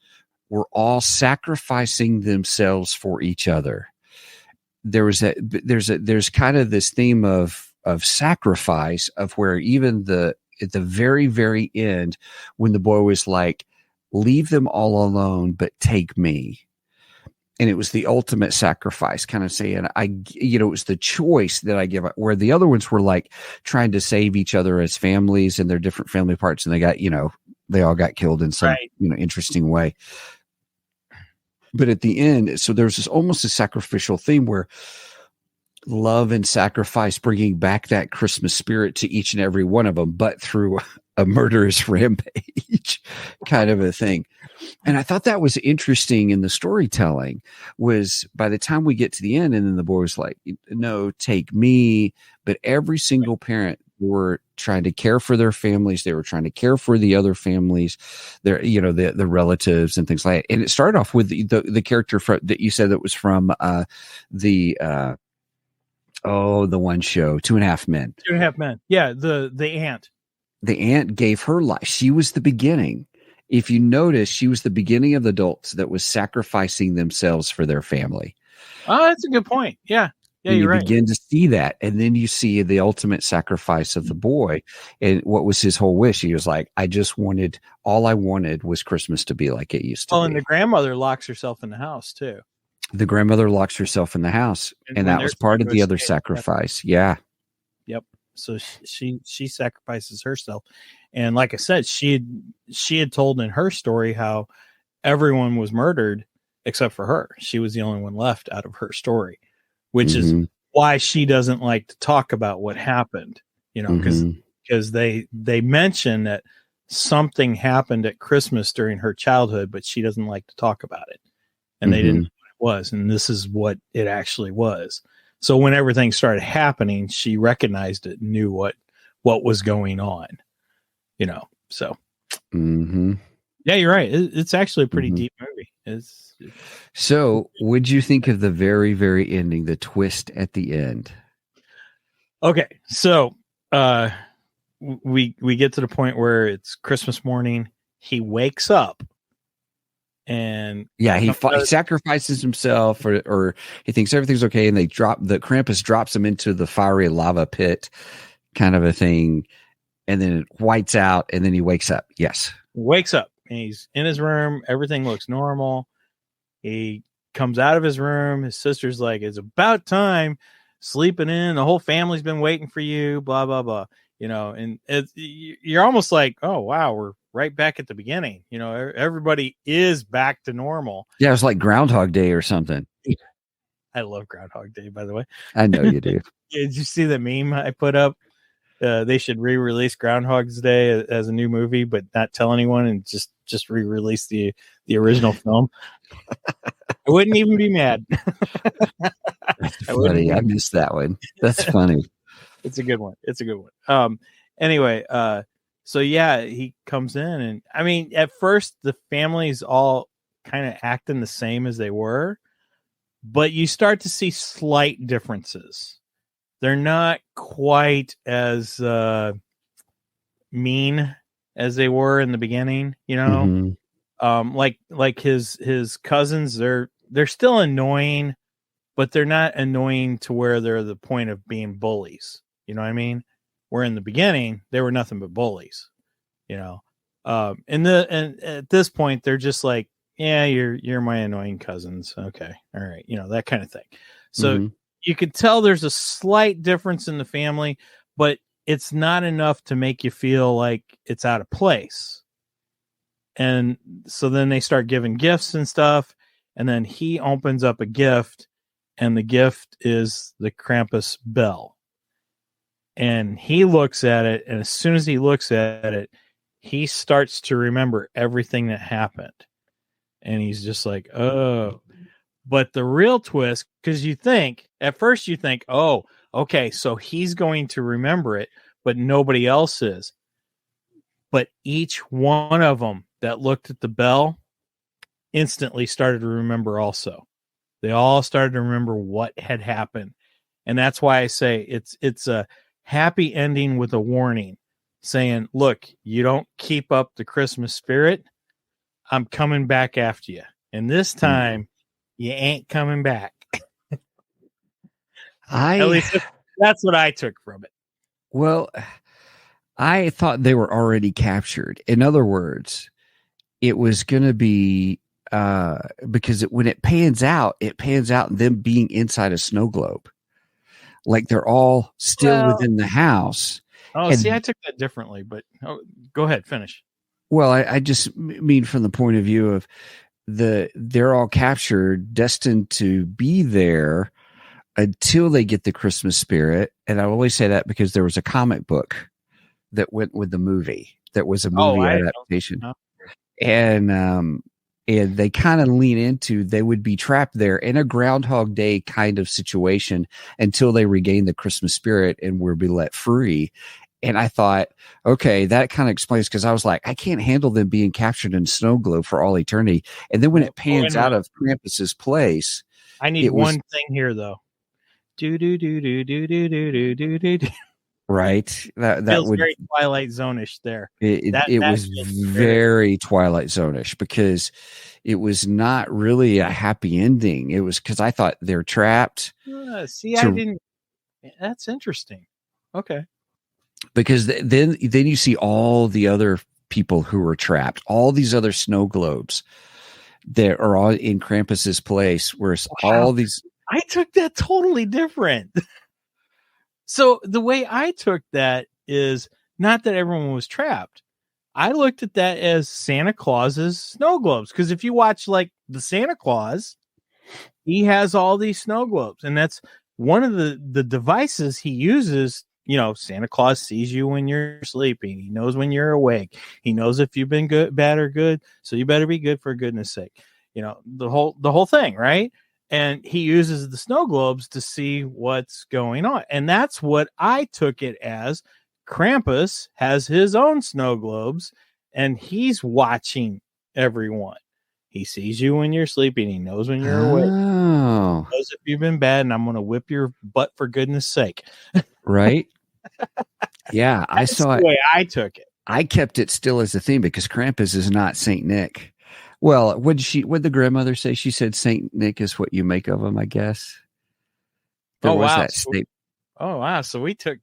were all sacrificing themselves for each other. There's kind of this theme of sacrifice, of where even at the very, very end, when the boy was like, leave them all alone, but take me. And it was the ultimate sacrifice, kind of saying, it was the choice that I give up, where the other ones were like trying to save each other as families and their different family parts. And they got, they all got killed in some, interesting way. But at the end, so there's this almost a sacrificial theme where love and sacrifice, bringing back that Christmas spirit to each and every one of them, but through a murderous rampage kind of a thing. And I thought that was interesting in the storytelling, was by the time we get to the end, and then the boy was like, no, take me. But every single parent were trying to care for their families. They were trying to care for the other families, the relatives and things like that. And it started off with the character that you said that was from the one show, 2.5 Men. 2.5 Men. Yeah. The aunt. The aunt gave her life. She was the beginning. If you notice, she was the beginning of the adults that was sacrificing themselves for their family. Oh, that's a good point. Yeah. Yeah, and you're right. You begin to see that. And then you see the ultimate sacrifice of the boy. And what was his whole wish? He was like, all I wanted was Christmas to be like it used to be. And the grandmother locks herself in the house too. The grandmother locks herself in the house. And that was part of the other sacrifice. Yeah. Yep. So she sacrifices herself. And like I said, she had told in her story how everyone was murdered except for her. She was the only one left out of her story, which is why she doesn't like to talk about what happened, because they mention that something happened at Christmas during her childhood, but she doesn't like to talk about it. And they didn't know what it was. And this is what it actually was. So when everything started happening, she recognized it, knew what was going on, so. Yeah, you're right. It's actually a pretty deep movie. So what'd you think of the very, very ending, the twist at the end? Okay. So, we get to the point where it's Christmas morning. He wakes up and he sacrifices himself or he thinks everything's okay. And Krampus drops him into the fiery lava pit kind of a thing. And then it whites out and then he wakes up. Yes. Wakes up and he's in his room. Everything looks normal. He comes out of his room. His sister's like, it's about time, sleeping in. The whole family's been waiting for you, blah, blah, blah. And you're almost like, oh, wow, we're right back at the beginning. Everybody is back to normal. Yeah, it's like Groundhog Day or something. I love Groundhog Day, by the way. I know you do. Did you see the meme I put up? They should re-release Groundhog's Day as a new movie, but not tell anyone, and just re-release the original film. I wouldn't even be mad. That's funny. I missed that one. That's funny. It's a good one. Anyway, so yeah, he comes in, and I mean, at first the family's all kind of acting the same as they were, but you start to see slight differences. They're not quite as mean as they were in the beginning, like his cousins, they're still annoying, but they're not annoying to where they're the point of being bullies. You know what I mean? Where in the beginning they were nothing but bullies. And at this point they're just like, yeah, you're my annoying cousins. Okay. All right. That kind of thing. So you could tell there's a slight difference in the family, but it's not enough to make you feel like it's out of place. And so then they start giving gifts and stuff. And then he opens up a gift, and the gift is the Krampus bell. And he looks at it. And as soon as he looks at it, he starts to remember everything that happened. And he's just like, oh, but the real twist, because at first you think, oh, okay, so he's going to remember it, but nobody else is. But each one of them that looked at the bell instantly started to remember also. They all started to remember what had happened. And that's why I say it's a happy ending with a warning saying, look, you don't keep up the Christmas spirit, I'm coming back after you. And this time you ain't coming back. At least that's what I took from it. Well, I thought they were already captured. In other words, it was going to be because when it pans out them being inside a snow globe. Like they're all still within the house. Oh, see, I took that differently, but go ahead, finish. Well, I just mean from the point of view of they're all captured, destined to be there until they get the Christmas spirit. And I always say that because there was a comic book that went with the movie that was a movie adaptation. And they kind of lean into they would be trapped there in a Groundhog Day kind of situation until they regain the Christmas spirit and were be let free. And I thought, okay, that kind of explains, because I was like, I can't handle them being captured in a snow globe for all eternity. And then when it pans out of Krampus's place, I need one thing here though. Do do do do do do do do do do. Right. That feels would very Twilight Zone-ish there. It was very Twilight Zone-ish because it was not really a happy ending. It was because I thought they're trapped. I didn't. That's interesting. Okay. Because then you see all the other people who were trapped, all these other snow globes that are all in Krampus's place, whereas all these. I took that totally different. So the way I took that is not that everyone was trapped. I looked at that as Santa Claus's snow globes. Because if you watch like the Santa Claus, he has all these snow globes. And that's one of the devices he uses. Santa Claus sees you when you're sleeping. He knows when you're awake. He knows if you've been good, bad, or good. So you better be good for goodness sake. The whole thing, right? And he uses the snow globes to see what's going on. And that's what I took it as. Krampus has his own snow globes, and he's watching everyone. He sees you when you're sleeping. He knows when you're awake. He knows if you've been bad, and I'm going to whip your butt for goodness sake. Right? Yeah, I saw it. The way I took it. I kept it still as a theme because Krampus is not Saint Nick. Well, what did the grandmother say? She said Saint Nick is what you make of him, I guess. There was that statement. Oh, wow. So we took,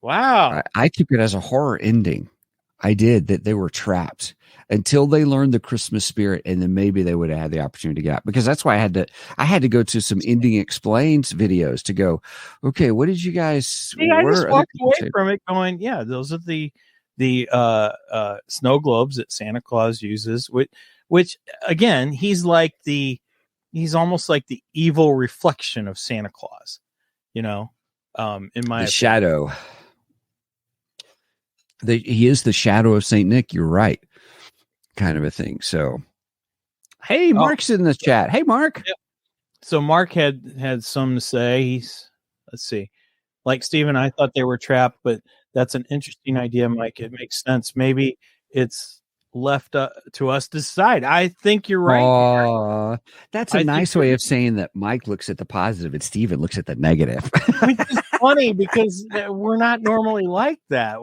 wow. I took it as a horror ending. I did, that they were trapped until they learned the Christmas spirit, and then maybe they would have had the opportunity to get out. Because that's why I had to go to some Ending Explains videos to go, okay, what did you guys? See, I just walked away from it going, yeah, those are the snow globes that Santa Claus uses, which again, he's almost like the evil reflection of Santa Claus, in my opinion. Shadow. He is the shadow of Saint Nick. You're right. Kind of a thing. So, hey, Mark's in the chat. Hey, Mark. Yep. So Mark had something to say. Let's see. Like Stephen, I thought they were trapped, but that's an interesting idea, Mike. It makes sense. Maybe it's left to us to decide. I think you're right. That's a nice way of saying that Mike looks at the positive and Stephen looks at the negative. Which is funny because we're not normally like that.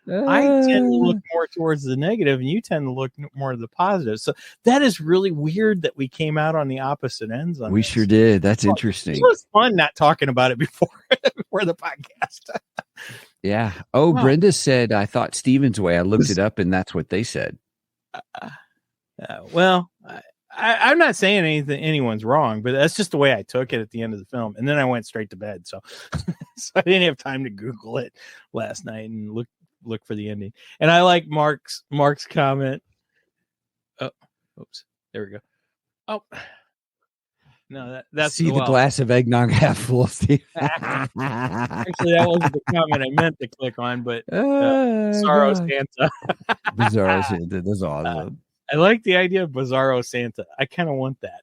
I tend to look more towards the negative, and you tend to look more to the positive. So that is really weird that we came out on the opposite ends. On we this. Sure did. That's interesting. It was fun not talking about it before the podcast. Yeah. Oh, Well, Brenda said, I thought Stephen's Way. I looked it up and that's what they said. well, I'm not saying anyone's wrong, but that's just the way I took it at the end of the film. And then I went straight to bed. So, so I didn't have time to Google it last night and look for the ending. And I like Mark's comment. Oh, oops. There we go. Oh, no, that's See the glass of eggnog half full, Steve. Actually, that wasn't the comment I meant to click on, but Bizarro Santa. Bizarro Santa. That's awesome. I like the idea of Bizarro Santa. I kind of want that.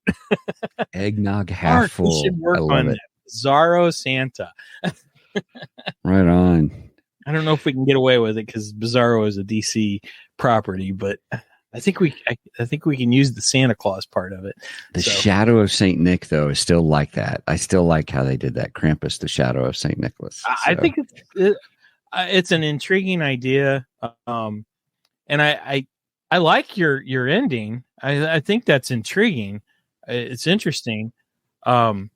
Eggnog half full. We should work I love on it. that. Bizarro Santa. Right on. I don't know if we can get away with it because Bizarro is a DC property, but I think we can use the Santa Claus part of it. The Shadow of Saint Nick, though, is still like that. I still like how they did that. Krampus, the Shadow of Saint Nicholas. I think it's an intriguing idea, and I like your ending. I think that's intriguing. It's interesting. I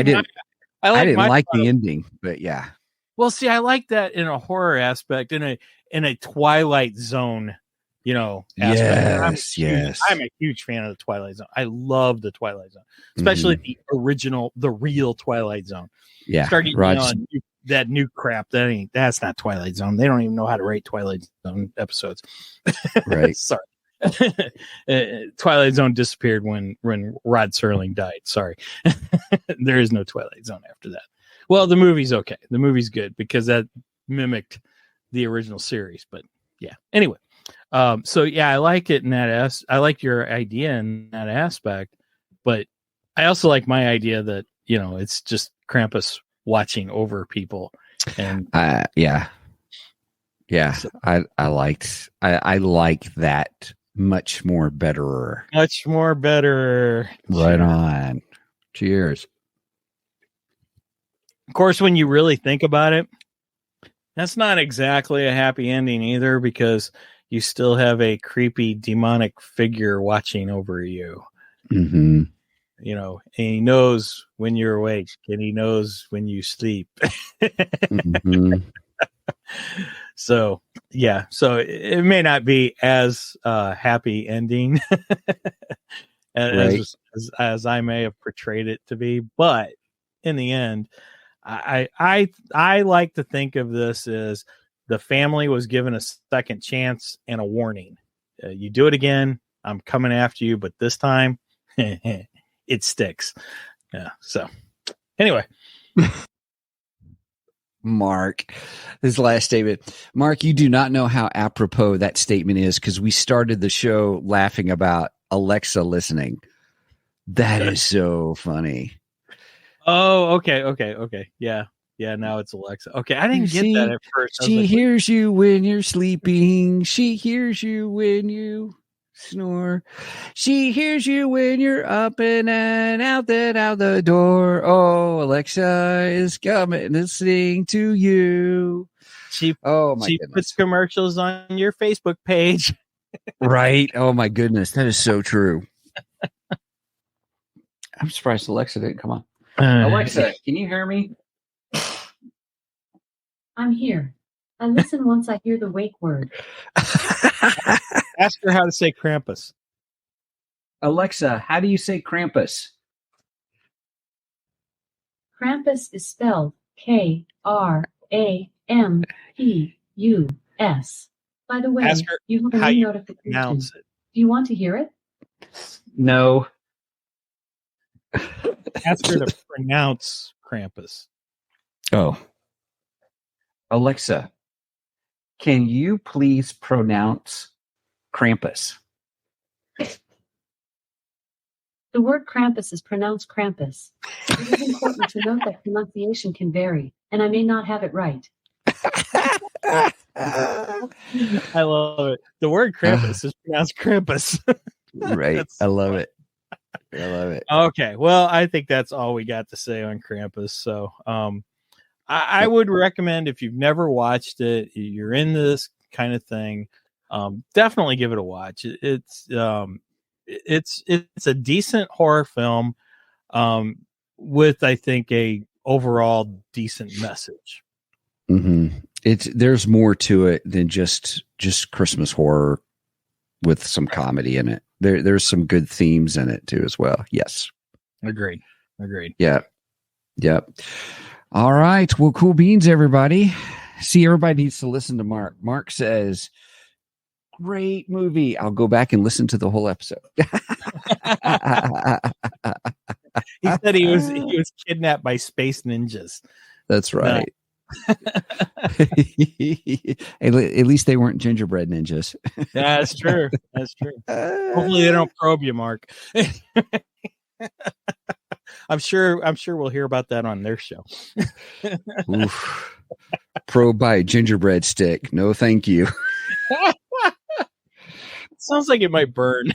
didn't like the ending, but yeah. Well, see, I like that in a horror aspect, in a Twilight Zone, aspect. Yes. I'm a huge fan of the Twilight Zone. I love the Twilight Zone, especially the original, the real Twilight Zone. Yeah, starting on that new crap. That's not Twilight Zone. They don't even know how to rate Twilight Zone episodes. Right. Sorry. Twilight Zone disappeared when Rod Serling died. Sorry. There is no Twilight Zone after that. Well, the movie's okay. The movie's good because that mimicked the original series. But yeah. Anyway. So yeah, I like it in that I like your idea in that aspect, but I also like my idea that, it's just Krampus watching over people. And yeah. So, I like that much more better. Much more better. Right on. Cheers. Of course, when you really think about it, that's not exactly a happy ending either, because you still have a creepy demonic figure watching over you. Mm-hmm. And he knows when you're awake and he knows when you sleep. Mm-hmm. So yeah, so it may not be as happy ending as I may have portrayed it to be, but in the end, I like to think of this as the family was given a second chance and a warning. You do it again, I'm coming after you, but this time it sticks. Yeah. So anyway. Mark, his last statement. Mark, you do not know how apropos that statement is, because we started the show laughing about Alexa listening. That is so funny. Oh, okay. Yeah. Now it's Alexa. Okay, I didn't get that at first. She hears you when you're sleeping. She hears you when you snore. She hears you when you're up and out the door. Oh, Alexa is coming listening to you. She puts commercials on your Facebook page. Right. Oh my goodness. That is so true. I'm surprised Alexa didn't come on. Alexa, can you hear me? I'm here. I listen once I hear the wake word. Ask her how to say Krampus. Alexa, how do you say Krampus? Krampus is spelled Krampus. By the way, ask her you have a how new you notification. pronounce it. Do you want to hear it? No. Ask her to pronounce Krampus. Oh. Alexa, can you please pronounce Krampus? The word Krampus is pronounced Krampus. It is important to note that pronunciation can vary, and I may not have it right. I love it. The word Krampus is pronounced Krampus. Right. I love it. I love it. Okay. Well, I think that's all we got to say on Krampus. So, I would recommend, if you've never watched it, you're in this kind of thing, definitely give it a watch. It's a decent horror film, with, I think, a overall decent message. There's more to it than just Christmas horror with some comedy in it. There's some good themes in it too as well. Yes. Agreed. Yeah. Yep. All right. Well, cool beans, everybody. See, everybody needs to listen to Mark. Mark says, great movie. I'll go back and listen to the whole episode. He said he was kidnapped by space ninjas. That's right. At least they weren't gingerbread ninjas. Yeah, that's true. Hopefully they don't probe you, Mark. I'm sure we'll hear about that on their show. Oof. Probe by a gingerbread stick. No, thank you. Sounds like it might burn.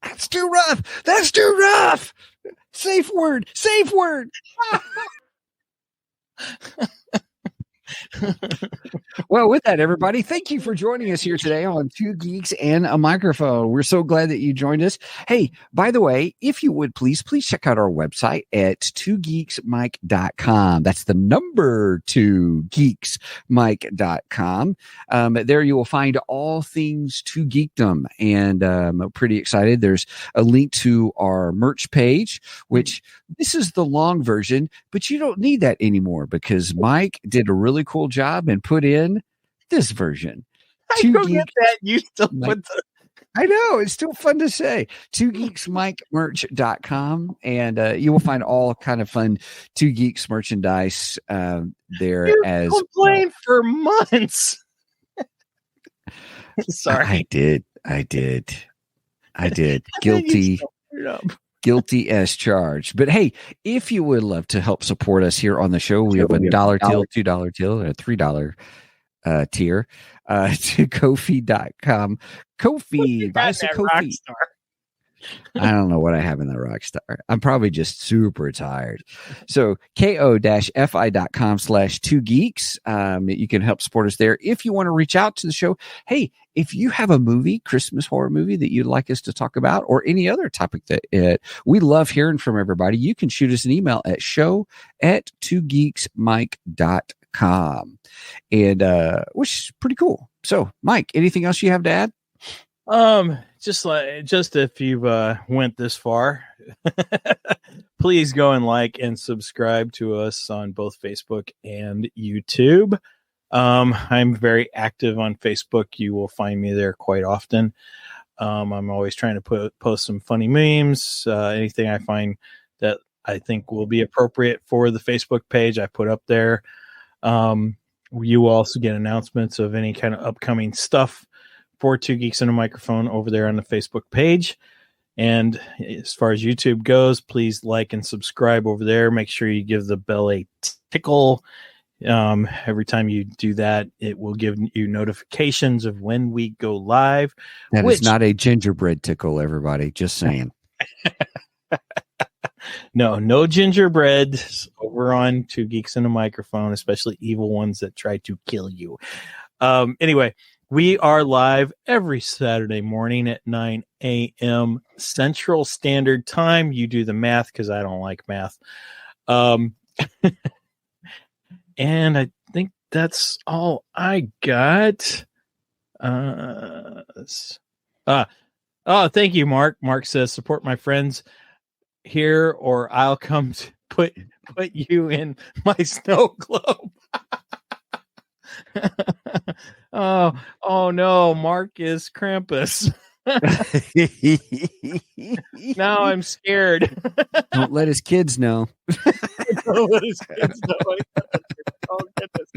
That's too rough. Safe word. Well, with that, everybody, thank you for joining us here today on Two Geeks and a Microphone. We're so glad that you joined us. Hey, by the way, if you would please check out our website at twogeeksmike.com. That's the number 2geeksmike.com. There you will find all things Two Geekdom, and I'm pretty excited. There's a link to our merch page, which this is the long version, but you don't need that anymore because Mike did a really cool job and put in this version. I don't get that. You still put the... I know, it's still fun to say. 2geeksmikemerch.com, and you will find all kind of fun Two Geeks merchandise there. You as complained for months. Sorry. I did. Guilty as charged. But hey, if you would love to help support us here on the show, we have a $1 tier, $2 tier, and a $3 tier to Ko-fi.com. Ko-fi, buy some Ko-fi. I don't know what I have in the Rockstar. I'm probably just super tired. So ko-fi.com/2geeks. You can help support us there. If you want to reach out to the show, hey, if you have a movie, Christmas horror movie that you'd like us to talk about, or any other topic that we love hearing from everybody, you can shoot us an email at show@twogeeksmike.com, and which is pretty cool. So, Mike, anything else you have to add? Just if you've went this far, please go and like and subscribe to us on both Facebook and YouTube. I'm very active on Facebook. You will find me there quite often. I'm always trying to post some funny memes, anything I find that I think will be appropriate for the Facebook page, I put up there. You will also get announcements of any kind of upcoming stuff for Two Geeks and a Microphone over there on the Facebook page. And as far as YouTube goes, please like and subscribe over there. Make sure you give the bell a tickle. Every time you do that, it will give you notifications of when we go live. That is not a gingerbread tickle, everybody. Just saying. No gingerbread over on Two Geeks and a Microphone, especially evil ones that try to kill you. Anyway, we are live every Saturday morning at 9 a.m. Central Standard Time. You do the math because I don't like math. And I think that's all I got. Thank you, Mark. Mark says, support my friends here or I'll come to put you in my snow globe. Oh no, Mark is Krampus. Now I'm scared. Don't let his kids know. Don't let his kids know. Oh, goodness.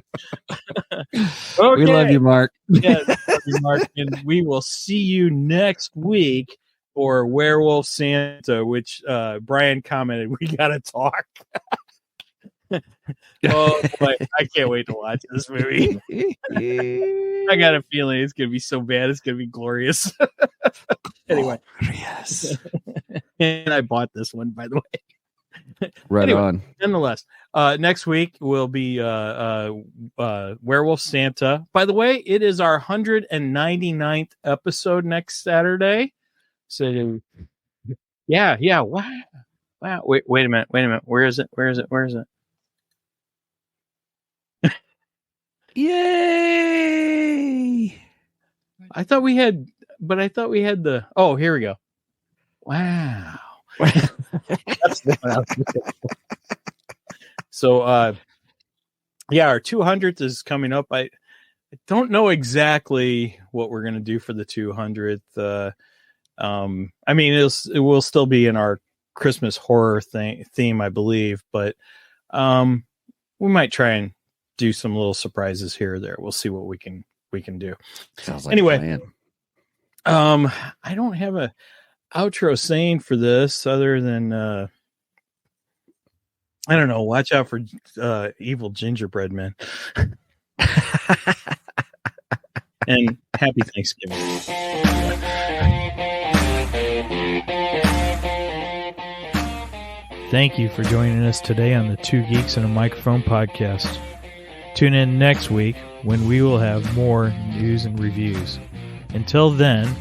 Okay. We love you, Mark. Yes, love you, Mark. And we will see you next week for Werewolf Santa, which Brian commented, we got to talk. Oh boy, I can't wait to watch this movie. I got a feeling it's gonna be so bad, it's gonna be glorious. Anyway, yes. And I bought this one, by the way. Right on. Nonetheless, next week will be Werewolf Santa. By the way, it is our 199th episode next Saturday. So, yeah. Wow. Wait a minute. Where is it? Yay! I thought we had the. Oh, here we go. Wow. That's the one I was looking for. So, yeah, our 200th is coming up. I don't know exactly what we're going to do for the 200th. I mean, it will still be in our Christmas horror theme, I believe, but we might try and do some little surprises here or there. We'll see what we can do. Sounds like anyway. I don't have a outro saying for this other than I don't know. Watch out for evil gingerbread men. And happy Thanksgiving. Thank you for joining us today on the Two Geeks and a Microphone podcast. Tune in next week when we will have more news and reviews. Until then,